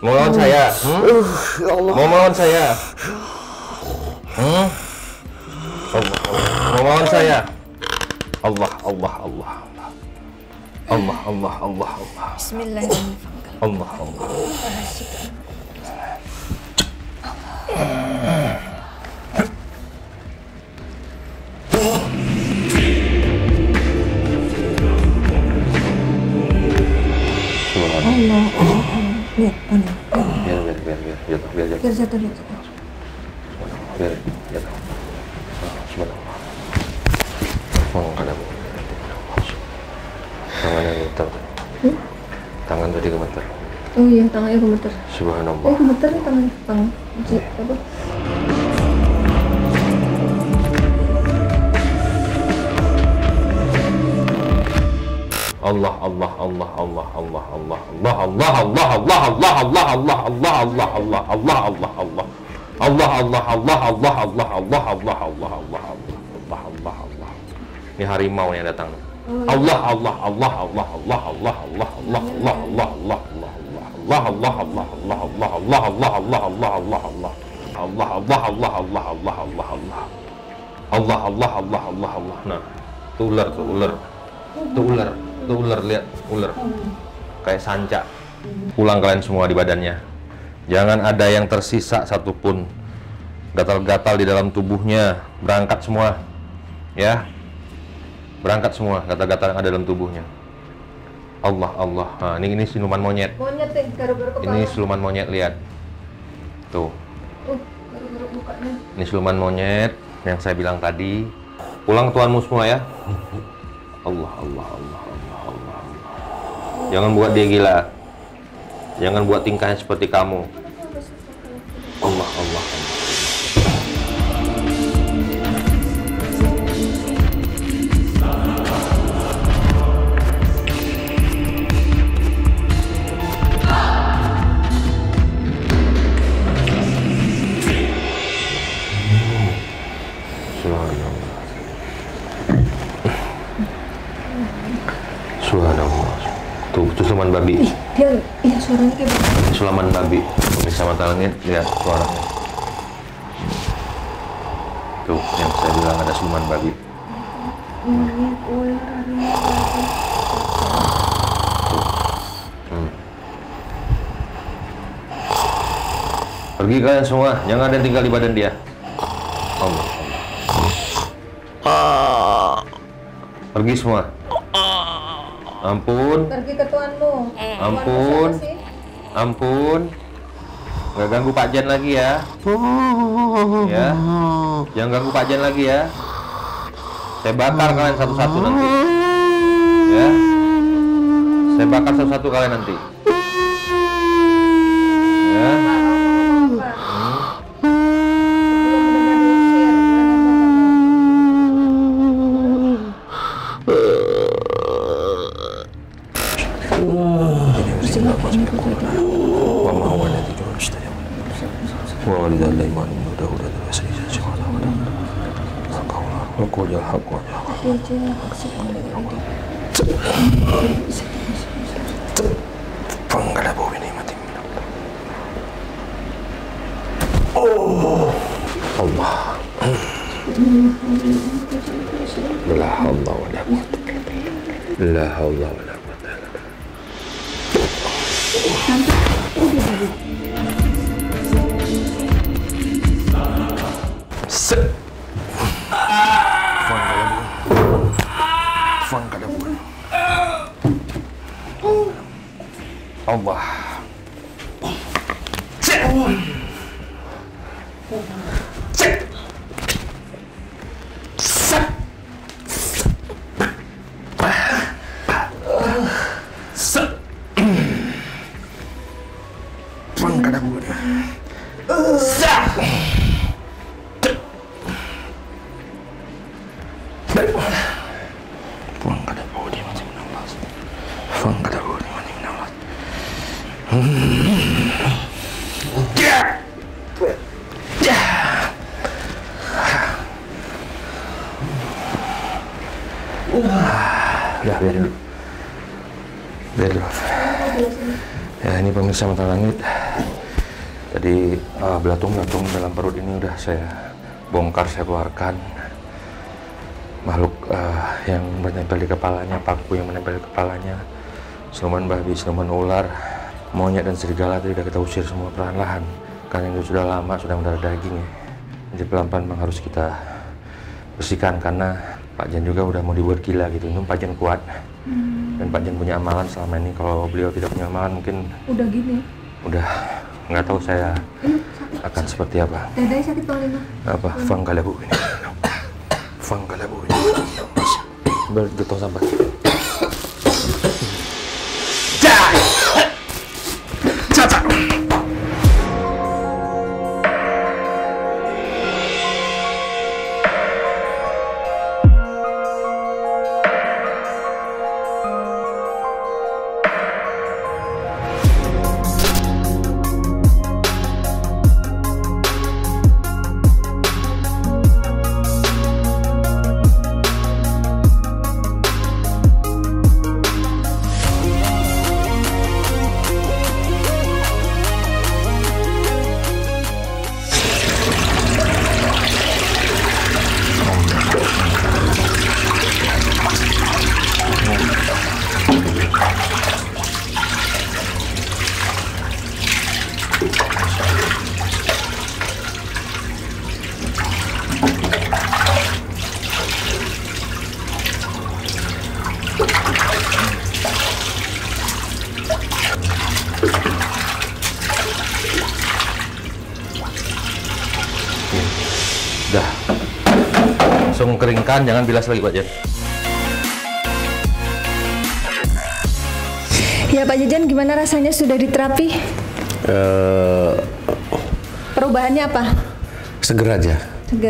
Mau lawan saya? Mau melawan saya? Allah. Mau melawan saya? Allah. Bismillahirrahmanirrahim. Allah. Lihat, Biar biar jatuh dia. Biar jatuh. Subhanallah. Mengangkat aku. Tangannya gemeter. Tangan tadi gemeter. Oh iya, tangannya gemeter. Subhanallah. Gemeter nih tangan. Apa? Allah. Ini harimau yang datang. Allah. Nah, tuh ular, lihat ular kayak sanca. Pulang kalian semua di badannya, jangan ada yang tersisa satupun gatal-gatal di dalam tubuhnya. Berangkat semua ya, berangkat semua gatal-gatal yang ada dalam tubuhnya. Allah. Nah, ini siluman monyet. Nih, garuk-garuk kepala. Ini siluman monyet, lihat tuh. Garuk-garuk mukanya. Ini siluman monyet yang saya bilang tadi. Pulang tuanmu semua ya. Allah. Jangan buat dia gila. Jangan buat tingkahnya seperti kamu. Allah. Subhanallah. Tuh, itu siluman babi. Iya, suaranya kayak begitu. Ini siluman babi. Pemirsa mata langit, lihat suaranya. Tuh, yang saya bilang ada siluman babi. Pergi kalian semua, jangan ada yang tinggal di badan dia. Allah. Pergi semua. Ampun. Pergi ke tuanmu. Ampun. Nggak ganggu Pak Jan lagi ya. Ya. Jangan ganggu Pak Jan lagi ya. Saya bakar kalian satu-satu nanti. Ya. Saya bakar satu-satu kalian nanti. Ya. ووالد الإيمان وده وده سيد الجمال وقول الحق فانقلبوا بنعمة من الله الله لا حول ولا قوة لا حول ولا قوة إلا Allah. Udah biar dulu. Ya ini pemirsa Mata Langit. Tadi belatung-belatung dalam perut ini udah saya bongkar, saya keluarkan. Makhluk yang menempel di kepalanya, paku yang menempel di kepalanya, siluman babi, siluman ular, monyet dan serigala tadi udah kita usir semua perlahan-lahan. Karena itu sudah lama, sudah mendarah daging ya. Jadi pelan-pelan memang harus kita bersihkan karena Pak Jan juga udah mau dibuat gila gitu. Ini Pak Jan kuat dan Pak Jan punya amalan selama ini. Kalau beliau tidak punya amalan mungkin udah gini. Udah nggak tahu saya akan seperti apa. Dadanya sakit Panglima. Apa? Fangkalabu ini. Fangkalabu ini. Bergetong sampah. Udah, langsung keringkan, jangan bilas lagi Pak Jan. Ya Pak Jajan, gimana rasanya sudah diterapi? Perubahannya apa? Seger aja.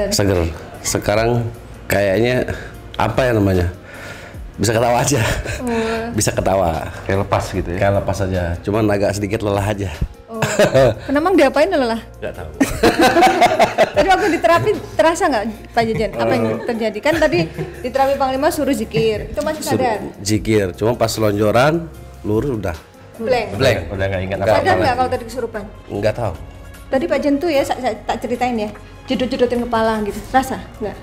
Seger. Sekarang kayaknya apa ya namanya? Bisa ketawa aja. Bisa ketawa. Kayak lepas gitu ya? Kayak lepas aja. Cuman agak sedikit lelah aja. Kenapa diapain lelah? Nggak tahu. Tadi waktu diterapi terasa nggak Pak Jajan? Apa yang terjadi? Kan tadi diterapi Panglima suruh zikir, itu masih sadar? Zikir, cuma pas selonjoran lurus udah blank. Udah nggak ingat apa-apa. Sadar nggak kalau tadi kesurupan? Nggak tahu. Tadi Pak Jan tuh ya, saya tak ceritain ya, jedot-jedotin kepala gitu, rasa nggak?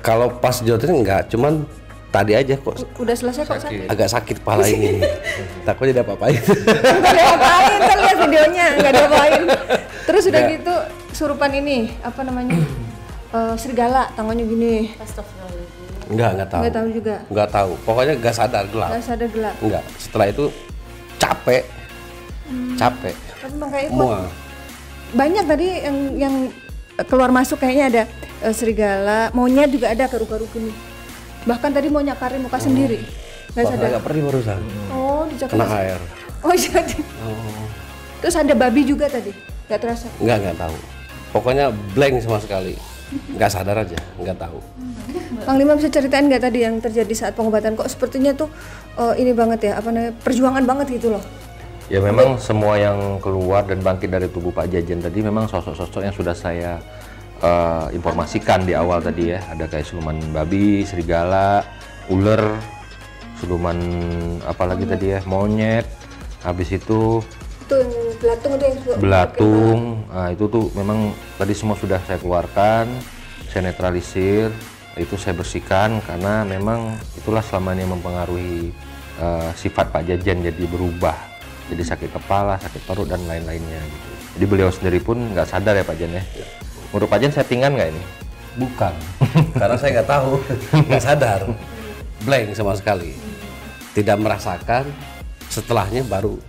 Kalau pas jodohin nggak, cuman tadi aja kok. Udah selesai kok sakit? Agak sakit kepala ini. Takutnya diapa-apain. Nggak diapain, kan lihat videonya, nggak diapain. Terus udah gitu, surupan ini, apa namanya, serigala, tangannya gini. Nggak tahu. Nggak tahu juga? Nggak tahu, pokoknya nggak sadar gelap. Nggak sadar gelap? Nggak, setelah itu capek. Capek. Tapi makanya Mual. banyak tadi yang keluar masuk kayaknya ada serigala, monyet juga ada garuk-garuk gini. Bahkan tadi mau nyakarin muka sendiri, nggak sadar. Nggak perih barusan. Oh, di Kena air. Oh jadi. Terus ada babi juga tadi, nggak terasa? Nggak tahu. Pokoknya blank sama sekali. Nggak sadar aja, nggak tahu. Panglima bisa ceritain nggak tadi yang terjadi saat pengobatan? Kok sepertinya tuh ini banget ya, apa namanya, perjuangan banget gitu loh. Ya memang semua yang keluar dan bangkit dari tubuh Pak Jajen tadi memang sosok-sosok yang sudah saya informasikan di awal tadi ya. Ada kayak siluman babi, serigala, ular, siluman apalagi tadi ya, monyet. Habis itu belatung itu yang belatung. Nah, itu tuh memang tadi semua sudah saya keluarkan, saya netralisir, itu saya bersihkan karena memang itulah selama ini mempengaruhi sifat Pak Jajen jadi berubah. Jadi sakit kepala, sakit perut dan lain-lainnya gitu. Jadi beliau sendiri pun nggak sadar ya Pak Jen ya. Menurut Pak Jen settingan nggak ini? Bukan, karena saya nggak tahu, nggak sadar, blank sama sekali, tidak merasakan. Setelahnya baru.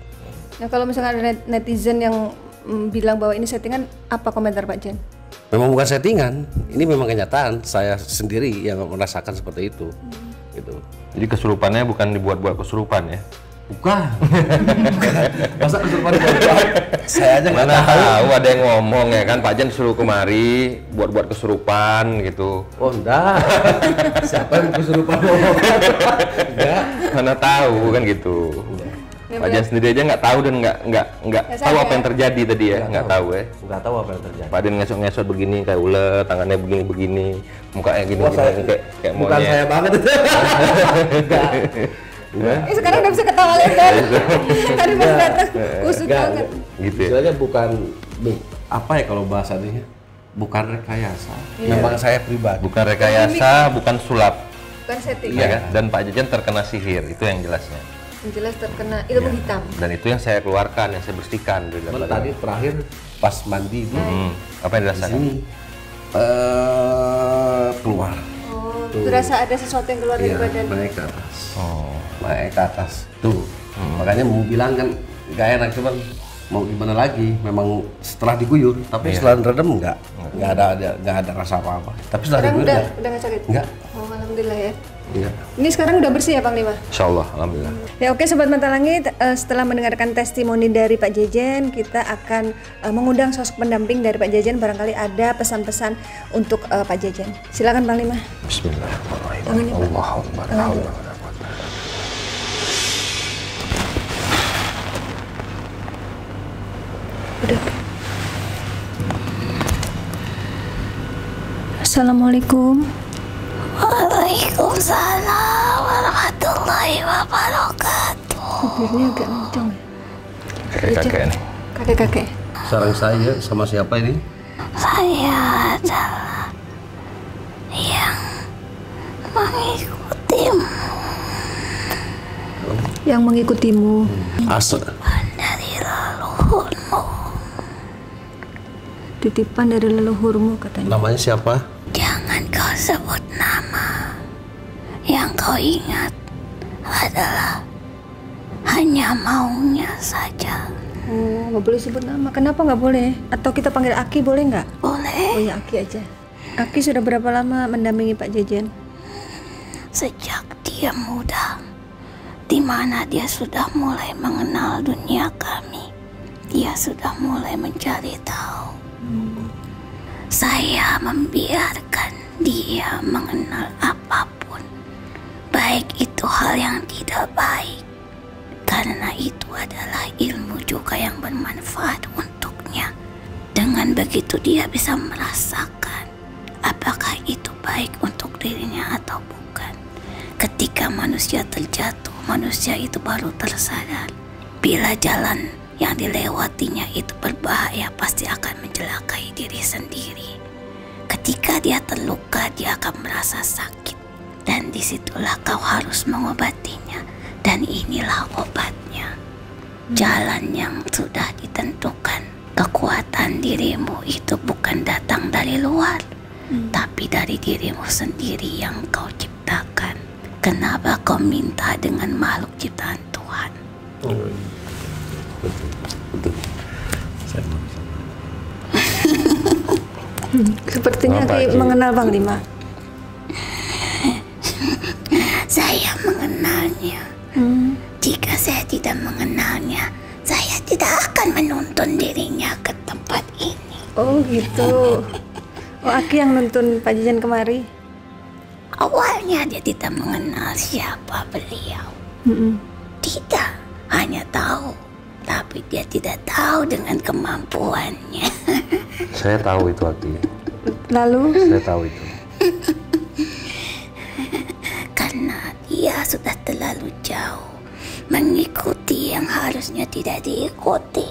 Nah kalau misalnya ada netizen yang bilang bahwa ini settingan, apa komentar Pak Jen? Memang bukan settingan, ini memang kenyataan. Saya sendiri yang merasakan seperti itu. Gitu. Jadi kesurupannya bukan dibuat-buat kesurupan ya? Bukan. Masa kesurupan buat? Saya aja nggak Mana tahu. tahu ada yang ngomong ya kan, Pak Jen suruh kemari buat-buat kesurupan gitu. Oh enggak. Siapa yang kesurupan ngomong? Enggak. Mana tahu kan gitu. Pak Jen sendiri aja nggak tahu dan nggak tahu apa yang terjadi tadi ya, nggak tahu ya. Nggak tahu apa yang terjadi. Pak Jen ngesot-ngesot begini kayak ulet, tangannya begini-begini, mukanya gini, kayak Bukan monyet. saya banget itu. Sekarang udah bisa ketawa lebar. Tadi pas datang kusut banget. Gitu ya. Istilahnya bukan apa ya kalau bahasanya? Bukan rekayasa. Memang saya pribadi. Bukan rekayasa, bukan sulap. Bukan setting. Ya kan? Dan Pak Jajen terkena sihir, itu yang jelasnya. Yang jelas terkena ilmu hitam. Dan itu yang saya keluarkan, yang saya bersihkan dari dalam badan. Tadi terakhir pas mandi di Apa yang dirasakan? sini keluar. Oh, terasa ada sesuatu yang keluar dari Iya, badan. naik ke atas. Oh, Naik ke atas. Tuh. Makanya mau bilang kan nggak enak, cuman mau gimana lagi? Memang setelah diguyur, tapi setelah redem nggak ada rasa apa-apa. Tapi setelah Sekarang diguyur udah nggak sakit? nggak. Oh, alhamdulillah ya. Iya. Ini sekarang udah bersih ya Panglima? Insya Allah, alhamdulillah. Ya oke Sobat Mata Langit, setelah mendengarkan testimoni dari Pak Jajen, kita akan mengundang sosok pendamping dari Pak Jajen. Barangkali ada pesan-pesan untuk Pak Jajen. Silakan Panglima. Bismillahirrahmanirrahim. Tangannya, Pak. Allahu Akbar. La haula wa la quwwata. Udah. Assalamualaikum. Waalaikumsalam warahmatullahi wabarakatuh. Bibirnya agak kencang ya. Kakek-kakek nih. Kakek-kakek. Sarang saya sama siapa ini? Saya adalah yang mengikutimu Yang mengikutimu. Asal. dari leluhurmu. Titipan dari leluhurmu katanya. Namanya siapa? Jangan kau sebut nama. Yang kau ingat adalah hanya maunya saja. Oh, nggak boleh sebut nama. Kenapa nggak boleh? Atau kita panggil Aki boleh nggak? Boleh. Oh ya Aki aja. Aki sudah berapa lama mendampingi Pak Jajen? Sejak dia muda, di mana dia sudah mulai mengenal dunia kami, dia sudah mulai mencari tahu. Saya membiarkan dia mengenal apapun, baik itu hal yang tidak baik, karena itu adalah ilmu juga yang bermanfaat untuknya. Dengan begitu dia bisa merasakan apakah itu baik untuk dirinya atau bukan. Ketika manusia terjatuh, manusia itu baru tersadar bila jalan yang dilewatinya itu berbahaya, pasti akan mencelakai diri sendiri. Ketika dia terluka, dia akan merasa sakit, dan disitulah kau harus mengobatinya. Dan inilah obatnya. Jalan yang sudah ditentukan. Kekuatan dirimu itu bukan datang dari luar, tapi dari dirimu sendiri yang kau ciptakan. Kenapa kau minta dengan makhluk ciptaan Tuhan? Betul. Saya Sepertinya Apa, Aki Ki? mengenal Panglima. Saya mengenalnya. Jika saya tidak mengenalnya, saya tidak akan menuntun dirinya ke tempat ini. Oh gitu. Oh Aki yang nuntun Pak Jajen kemari. Awalnya dia tidak mengenal siapa beliau. Tidak, hanya tahu tapi dia tidak tahu dengan kemampuannya. Saya tahu itu, Aki. Lalu? Saya tahu itu. Karena dia sudah terlalu jauh mengikuti yang harusnya tidak diikuti.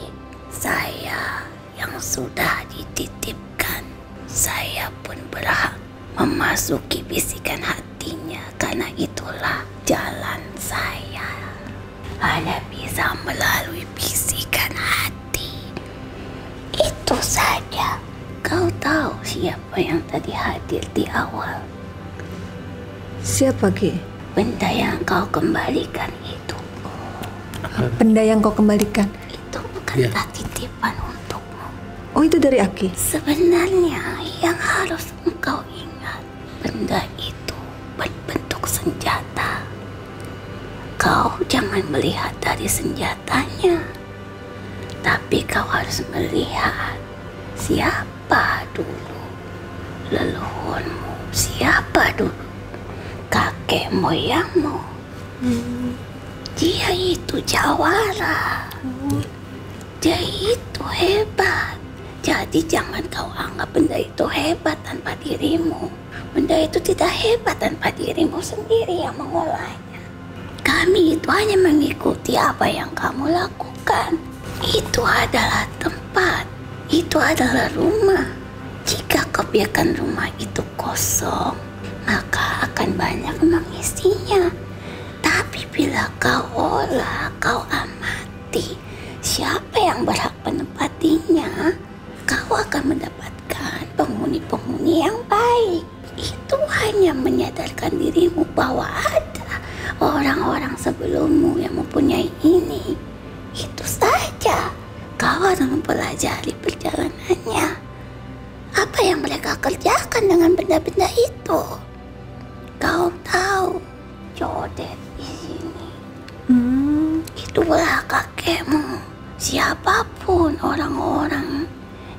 Saya yang sudah dititipkan, saya pun berhak memasuki bisikan hatinya, karena itulah jalan saya. Hanya bisa melalui bisikan hati. Itu saja. Kau tahu siapa yang tadi hadir di awal? Siapa, Ki? Benda yang kau kembalikan itu. Benda yang kau kembalikan? Itu bukanlah titipan untukmu. Oh, itu dari Aki? Sebenarnya yang harus engkau ingat, benda itu berbentuk senjata. Kau jangan melihat dari senjatanya, tapi kau harus melihat siapa dulu leluhurmu, siapa dulu kakek moyangmu. Dia itu jawara. Dia itu hebat. Jadi jangan kau anggap benda itu hebat tanpa dirimu. Benda itu tidak hebat tanpa dirimu sendiri yang mengolahnya. Kami itu hanya mengikuti apa yang kamu lakukan. Itu adalah tempat. Itu adalah rumah. Jika kau biarkan rumah itu kosong, maka akan banyak mengisinya. Tapi bila kau olah, kau amati siapa yang berhak menempatinya, kau akan mendapatkan penghuni-penghuni yang baik. Itu hanya menyadarkan dirimu bahwa ada orang-orang sebelummu yang mempunyai ini. Itu saja. Kau harus mempelajari perjalanannya. Apa yang mereka kerjakan dengan benda-benda itu? Kau tahu, Jodet di sini. Itulah kakekmu. Siapapun orang-orang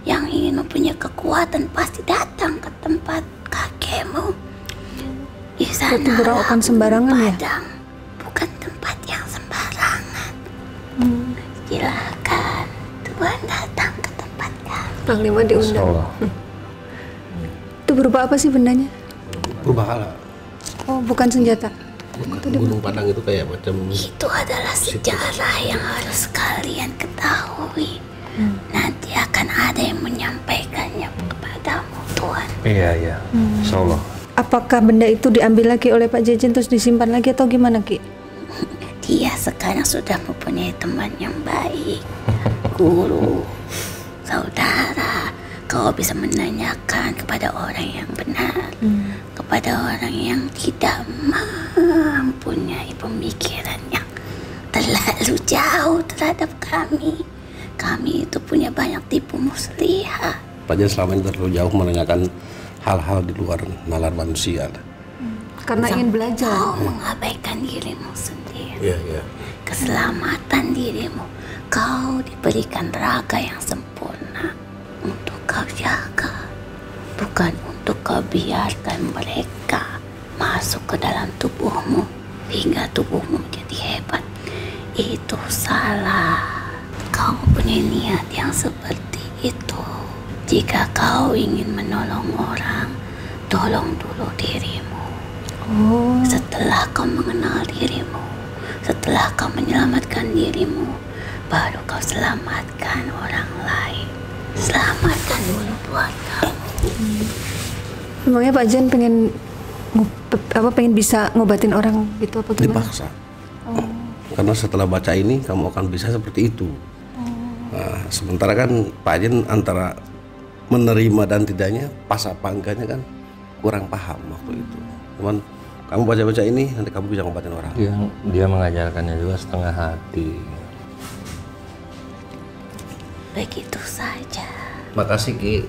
yang ingin mempunyai kekuatan pasti datang ke tempat kakekmu. Di sana berlakukan sembarangan ya? Padang, bukan tempat yang sembarangan. Silakan Tuhan datang ke tempat kami. Panglima diundang. Allah. Itu berupa apa sih bendanya? Berbahala. Oh, bukan senjata. Gunung Padang itu kayak macam Itu adalah sejarah yang harus kalian ketahui. Nanti akan ada yang menyampaikannya kepadamu, Tuhan. Iya. Insya Allah. Apakah benda itu diambil lagi oleh Pak Jejen terus disimpan lagi atau gimana, Ki? Dia sekarang sudah mempunyai teman yang baik, guru, saudara. Kau bisa menanyakan kepada orang yang benar, kepada orang yang tidak mempunyai pemikiran yang terlalu jauh terhadap kami. Kami itu punya banyak tipu muslihat. Pak Jen selama ini terlalu jauh menanyakan hal-hal di luar nalar manusia. Karena ingin belajar. Kau mengabaikan dirimu sendiri. Iya. Keselamatan dirimu. Kau diberikan raga yang sempurna untuk kau jaga, bukan untuk kau biarkan mereka masuk ke dalam tubuhmu hingga tubuhmu menjadi hebat. Itu salah. Kau punya niat yang seperti itu. Jika kau ingin menolong orang, tolong dulu dirimu. Setelah kau mengenal dirimu, setelah kau menyelamatkan dirimu, baru kau selamatkan orang lain. Selamatkan dulu keluarga. Memangnya Pak Jen pengen bisa ngobatin orang gitu apa gimana? Dipaksa. Karena setelah baca ini kamu akan bisa seperti itu. Nah, sementara kan Pak Jen antara menerima dan tidaknya pas apa enggaknya kan kurang paham waktu itu. Cuman kamu baca-baca ini nanti kamu bisa ngobatin orang. Dia mengajarkannya juga setengah hati. Begitu saja. Makasih Ki.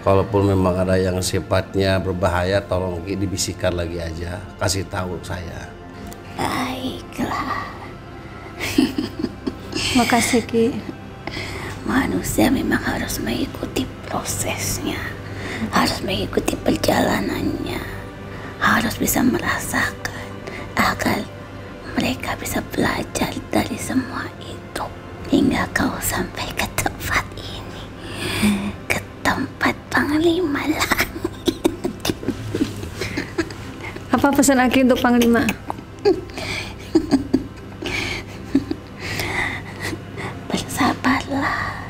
Kalaupun memang ada yang sifatnya berbahaya, tolong Ki dibisikkan lagi aja, kasih tahu saya. Baiklah. Makasih, Ki. Manusia memang harus mengikuti prosesnya, harus mengikuti perjalanannya, harus bisa merasakan agar mereka bisa belajar dari semua itu. hingga kau sampai ke tempat ini, ke tempat Panglima Langit. Apa pesan Aki untuk Panglima? Bersabarlah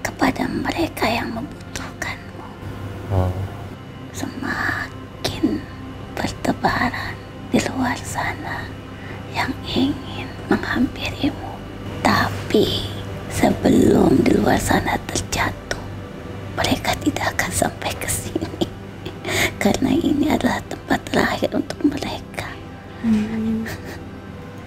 kepada mereka yang membutuhkanmu. Semakin bertebaran di luar sana yang ingin menghampirimu, tapi sebelum di luar sana terjatuh, mereka tidak akan sampai ke sini karena ini adalah tempat terakhir untuk mereka.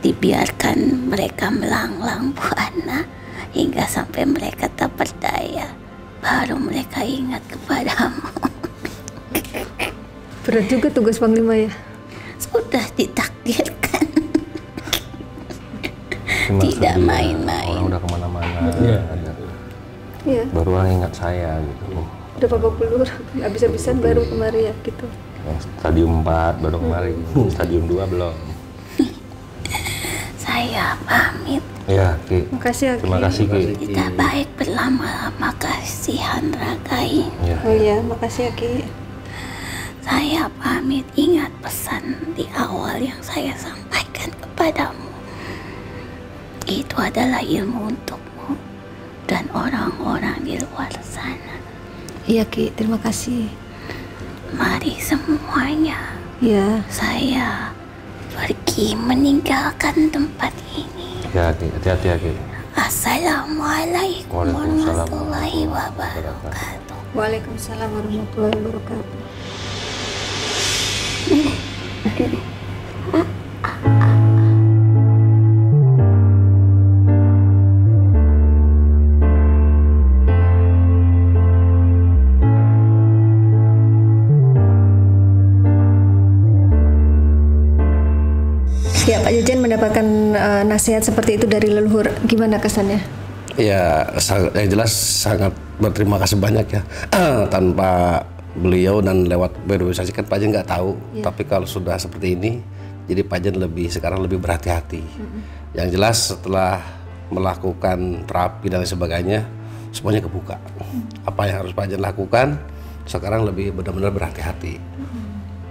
Dibiarkan mereka melanglang buana hingga sampai mereka tak berdaya, baru mereka ingat kepadamu. Berat juga tugas Panglima ya. Sudah ditakdirkan. Cuma Tidak sedih, main-main. orang udah kemana-mana. Ada. Iya. Baru orang ingat saya gitu. Udah babak belur, habis-habisan baru kemari ya gitu. Yang stadium 4 baru kemarin, stadium 2 belum. Saya pamit. Ya, Ki. Makasih Aki. Terima kasih, Ki. Tidak baik berlama-lama kasihan raga ini. Ya. Oh iya, makasih Aki. Saya pamit. Ingat pesan di awal yang saya sampaikan kepadamu. Itu adalah ilmu untukmu dan orang-orang di luar sana. Iya Ki, terima kasih. Mari semuanya. Iya. Saya pergi meninggalkan tempat ini. Ya, Ki. Hati-hati ya, Ki. Assalamualaikum Waalaikumsalam warahmatullahi wabarakatuh. Waalaikumsalam warahmatullahi wabarakatuh. Ya, Pak Jejen mendapatkan nasihat seperti itu dari leluhur, gimana kesannya? Ya, yang jelas sangat berterima kasih banyak ya. Tanpa beliau dan lewat berorganisasi kan Pak Jen nggak tahu. Tapi kalau sudah seperti ini, jadi Pak Jen sekarang lebih berhati-hati. Yang jelas setelah melakukan terapi dan sebagainya, semuanya kebuka. Apa yang harus Pak Jen lakukan, sekarang lebih benar-benar berhati-hati.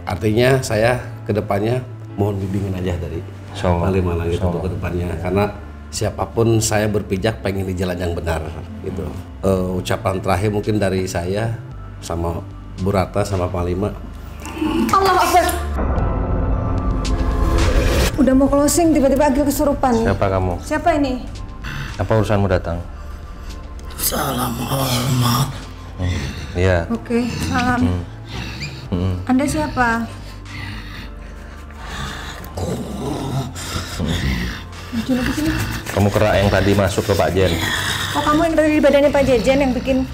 Artinya saya kedepannya mohon bimbingan aja dari Panglima Langit untuk kedepannya, karena siapapun saya berpijak pengen di jalan yang benar gitu. Ucapan terakhir mungkin dari saya sama Bu Rata sama Panglima. Allah Akbar. Udah mau closing tiba-tiba Agil kesurupan. Siapa kamu? Siapa ini? Apa urusanmu datang? Salam hormat. Iya. Oke, salam. Anda siapa? Kamu kerak yang tadi masuk ke Pak Jen. Oh, kamu yang dari badannya Pak Jejen yang bikin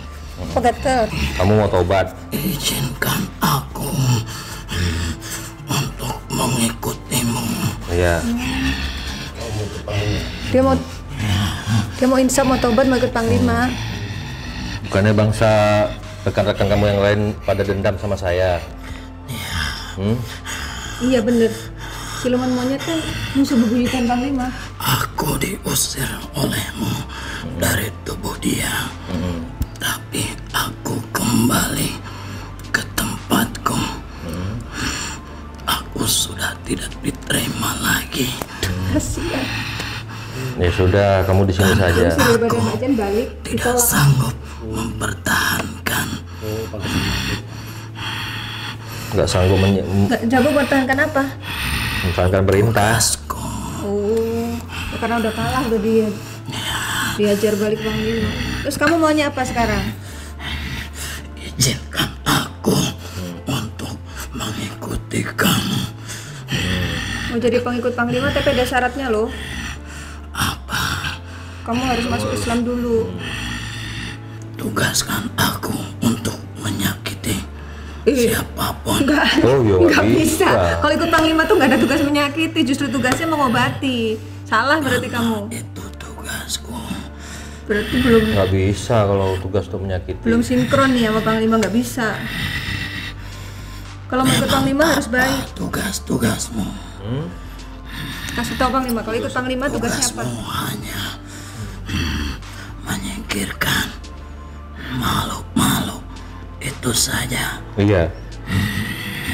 pegatel. Kamu mau tobat? Izinkan aku untuk mengikutimu. Iya. Dia mau insaf, mau tobat, mau ikut Panglima. Bukannya bangsa rekan-rekan kamu yang lain pada dendam sama saya? Iya bener. Siluman monyet kan musuh bebuyutan Panglima. Aku diusir olehmu dari tubuh dia. Tapi aku kembali ke tempatku. Aku sudah tidak diterima lagi. Kasihan. Ya sudah, kamu di sini saja. Dari badan Pak Jen balik, Tidak ditolak. sanggup mempertahankan. Nggak sanggup Nggak jago bertahankan apa? menjalankan perintah. Tugasku. Oh, ya karena udah kalah udah diajar balik Panglima. Terus kamu maunya apa sekarang? Izinkan aku untuk mengikuti kamu. Mau jadi pengikut Panglima tapi ada syaratnya loh. Apa? Kamu harus masuk Islam dulu. Tugaskan aku untuk menyakiti siapapun. Oh, ya Nggak bisa. Kalau ikut Panglima tuh nggak ada tugas menyakiti, justru tugasnya mengobati. Salah berarti kamu. Itu tugasku. Berarti belum Nggak bisa kalau tugas itu menyakiti. sinkron nih sama Panglima, nggak bisa. Kalau mau ikut Panglima harus baik. Tugas-tugasmu. Kasih tahu Panglima, kalau ikut Panglima tugasnya apa? Tugasmu hanya memikirkan makhluk-makhluk itu saja. Iya,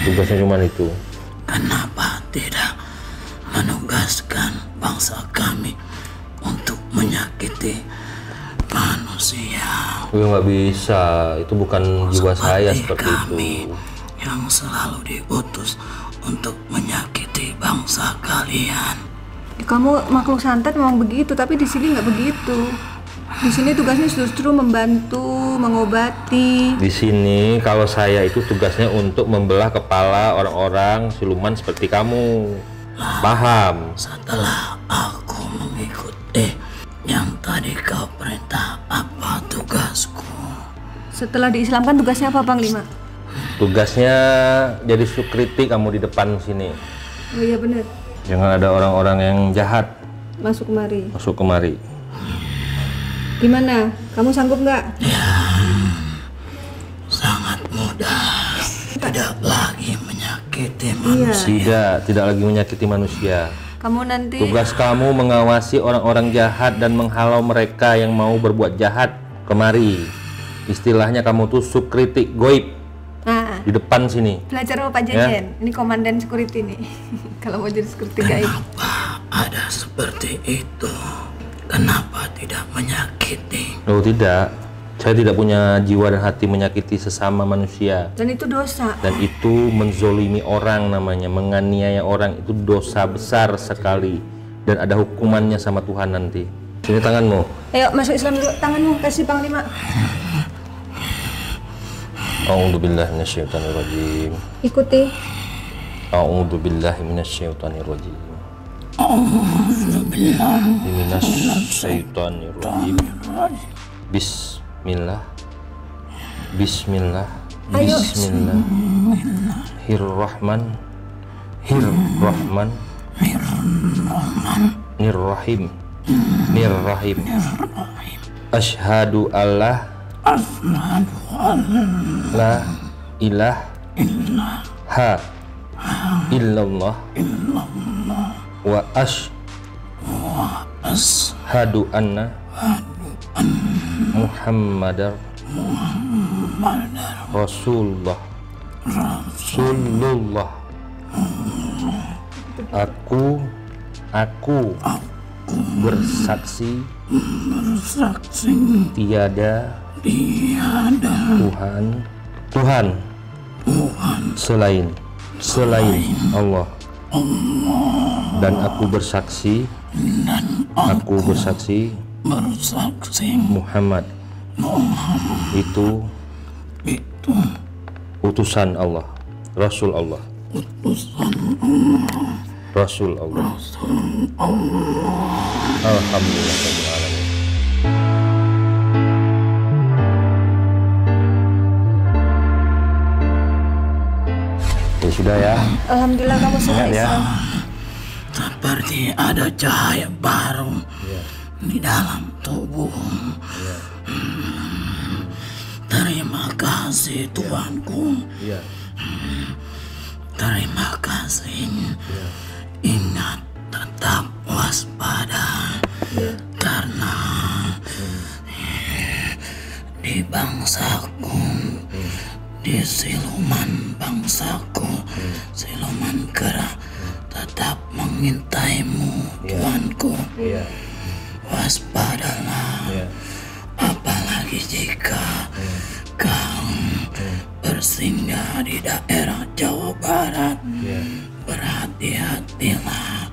tugasnya cuma itu. Kenapa tidak menugaskan bangsa kami untuk menyakiti manusia? Ya nggak bisa, itu bukan jiwa saya seperti kami itu. yang selalu diutus untuk menyakiti bangsa kalian. Kamu makhluk santet memang begitu, tapi di sini nggak begitu. Di sini tugasnya justru membantu, mengobati. Di sini kalau saya itu tugasnya untuk membelah kepala orang-orang siluman seperti kamu. Paham? Setelah aku mengikuti yang tadi kau perintah, apa tugasku? Setelah diislamkan tugasnya apa, Panglima? Tugasnya jadi sukriti kamu di depan sini. Oh iya benar. Jangan ada orang-orang yang jahat Masuk kemari. masuk kemari. Gimana? Kamu sanggup nggak? Sangat mudah. Tidak lagi menyakiti manusia. Tidak lagi menyakiti manusia. Kamu nanti Tugas kamu mengawasi orang-orang jahat dan menghalau mereka yang mau berbuat jahat kemari. Istilahnya kamu tuh sukriti goib di depan sini. belajar sama Pak Jejen. Ini komandan security nih. Kalau mau jadi security gaib. Kenapa ada seperti itu? Kenapa tidak menyakiti? Oh tidak, saya tidak punya jiwa dan hati menyakiti sesama manusia. Dan itu dosa. Dan itu menzolimi orang namanya, menganiaya orang itu dosa besar sekali. Dan ada hukumannya sama Tuhan nanti. Sini tanganmu. Ayo masuk Islam dulu. Tanganmu kasih Panglima. A'udzubillahi minasyaitonirrajim. Ikuti. A'udzubillahi minasyaitonirrajim. Minasyaitonirrajim. Bismillah. Bismillah. Ayo. Bismillahirrahman. Nirrahim. Asyhadu alla la ilaha illallah wa asyhadu anna Muhammadar Rasulullah. Aku bersaksi tiada Tuhan selain Allah, dan aku bersaksi Muhammad itu utusan Allah, Rasul Allah. Alhamdulillah. Ya sudah ya. Alhamdulillah kamu sudah Islam. Seperti ada cahaya baru di dalam tubuh. Terima kasih Tuanku. Terima kasih. Ingat, tetap waspada, karena di bangsaku, di siluman bangsaku, siluman kera tetap mengintaimu, Tuanku. Waspadalah, apalagi jika kau bersinggah di daerah Jawa Barat. Berhati-hatilah,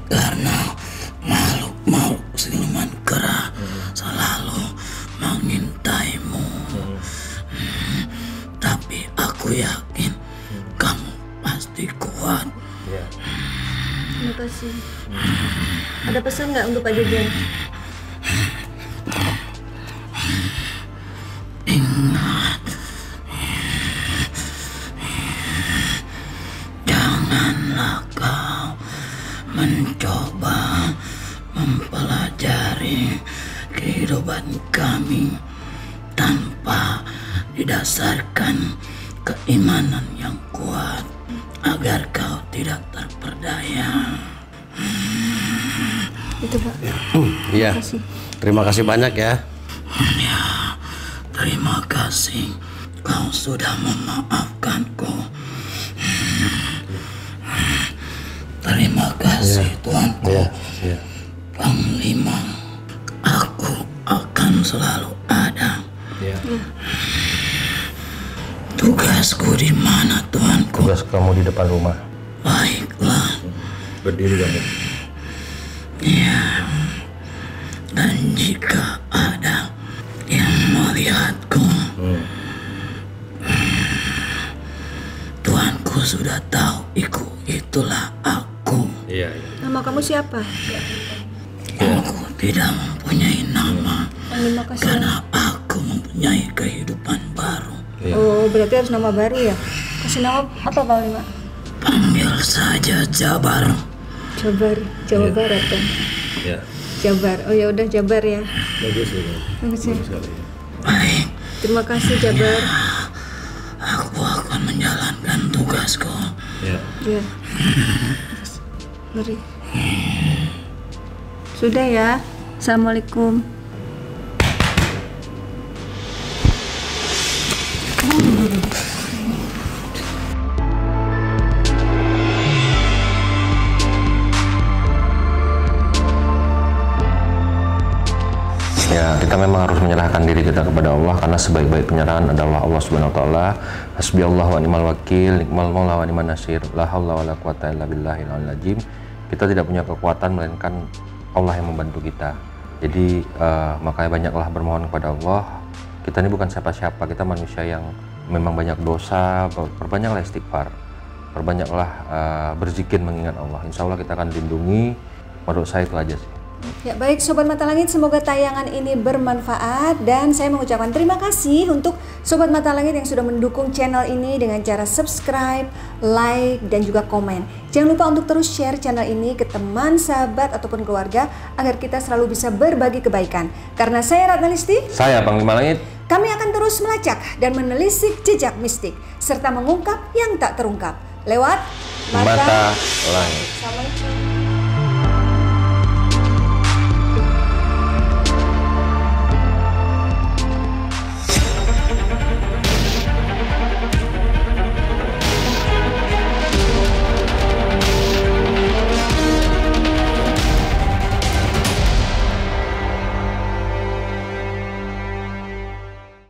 karena makhluk-makhluk siluman kera selalu mengintaimu. Tapi aku yakin kamu pasti kuat. Terima kasih. Ada pesan nggak untuk Pak Jejen? Ingat, janganlah kau mencoba mempelajari kehidupan kami tanpa didasarkan keimanan yang kuat, agar kau tidak terperdaya. Itu Pak. Iya. Terima kasih banyak ya. Ya, terima kasih. Kau sudah memaafkanku. Terima kasih Tuanku. Iya. Panglima, aku akan selalu ada. Iya. Tugasku di mana Tuanku? Tugas kamu di depan rumah. Baiklah. Berdiri kamu. Ya. Dan jika ada yang melihatku, Tuanku sudah tahu itulah aku. Iya. Nama kamu siapa? Aku tidak mempunyai nama Panglima kasih. karena aku mempunyai kehidupan baru. Oh, berarti harus nama baru ya? Kasih nama apa Panglima? Panggil saja Jabar. Jabar, Jawa Barat kan? Iya. Jabar. Oh ya udah Jabar ya. Bagus ya. Bagus ya. Baik, Terima kasih Jabar. aku akan menjalankan tugasku. Iya. Ya. Mari. Sudah ya. Assalamualaikum. Ya, kita memang harus menyerahkan diri kita kepada Allah karena sebaik-baik penyerahan adalah Allah Subhanahu wa taala. Hasbiyallahu wa ni'mal wakil, ni'mal maula wa ni'man nasir. La haula wala quwata illa billahil aliyil azim. Kita tidak punya kekuatan melainkan Allah yang membantu kita. Jadi makanya banyaklah bermohon kepada Allah. Kita ini bukan siapa-siapa, kita manusia yang memang banyak dosa. Perbanyaklah istighfar, perbanyaklah berzikir mengingat Allah. Insya Allah kita akan dilindungi. Menurut saya itu aja sih. Ya baik Sobat Mata Langit, semoga tayangan ini bermanfaat dan saya mengucapkan terima kasih untuk Sobat Mata Langit yang sudah mendukung channel ini dengan cara subscribe, like, dan juga komen. Jangan lupa untuk terus share channel ini ke teman, sahabat, ataupun keluarga agar kita selalu bisa berbagi kebaikan. Karena saya Ratna Listi, Saya Panglima Langit. kami akan terus melacak dan menelisik jejak mistik serta mengungkap yang tak terungkap lewat Mata Langit. Assalamualaikum.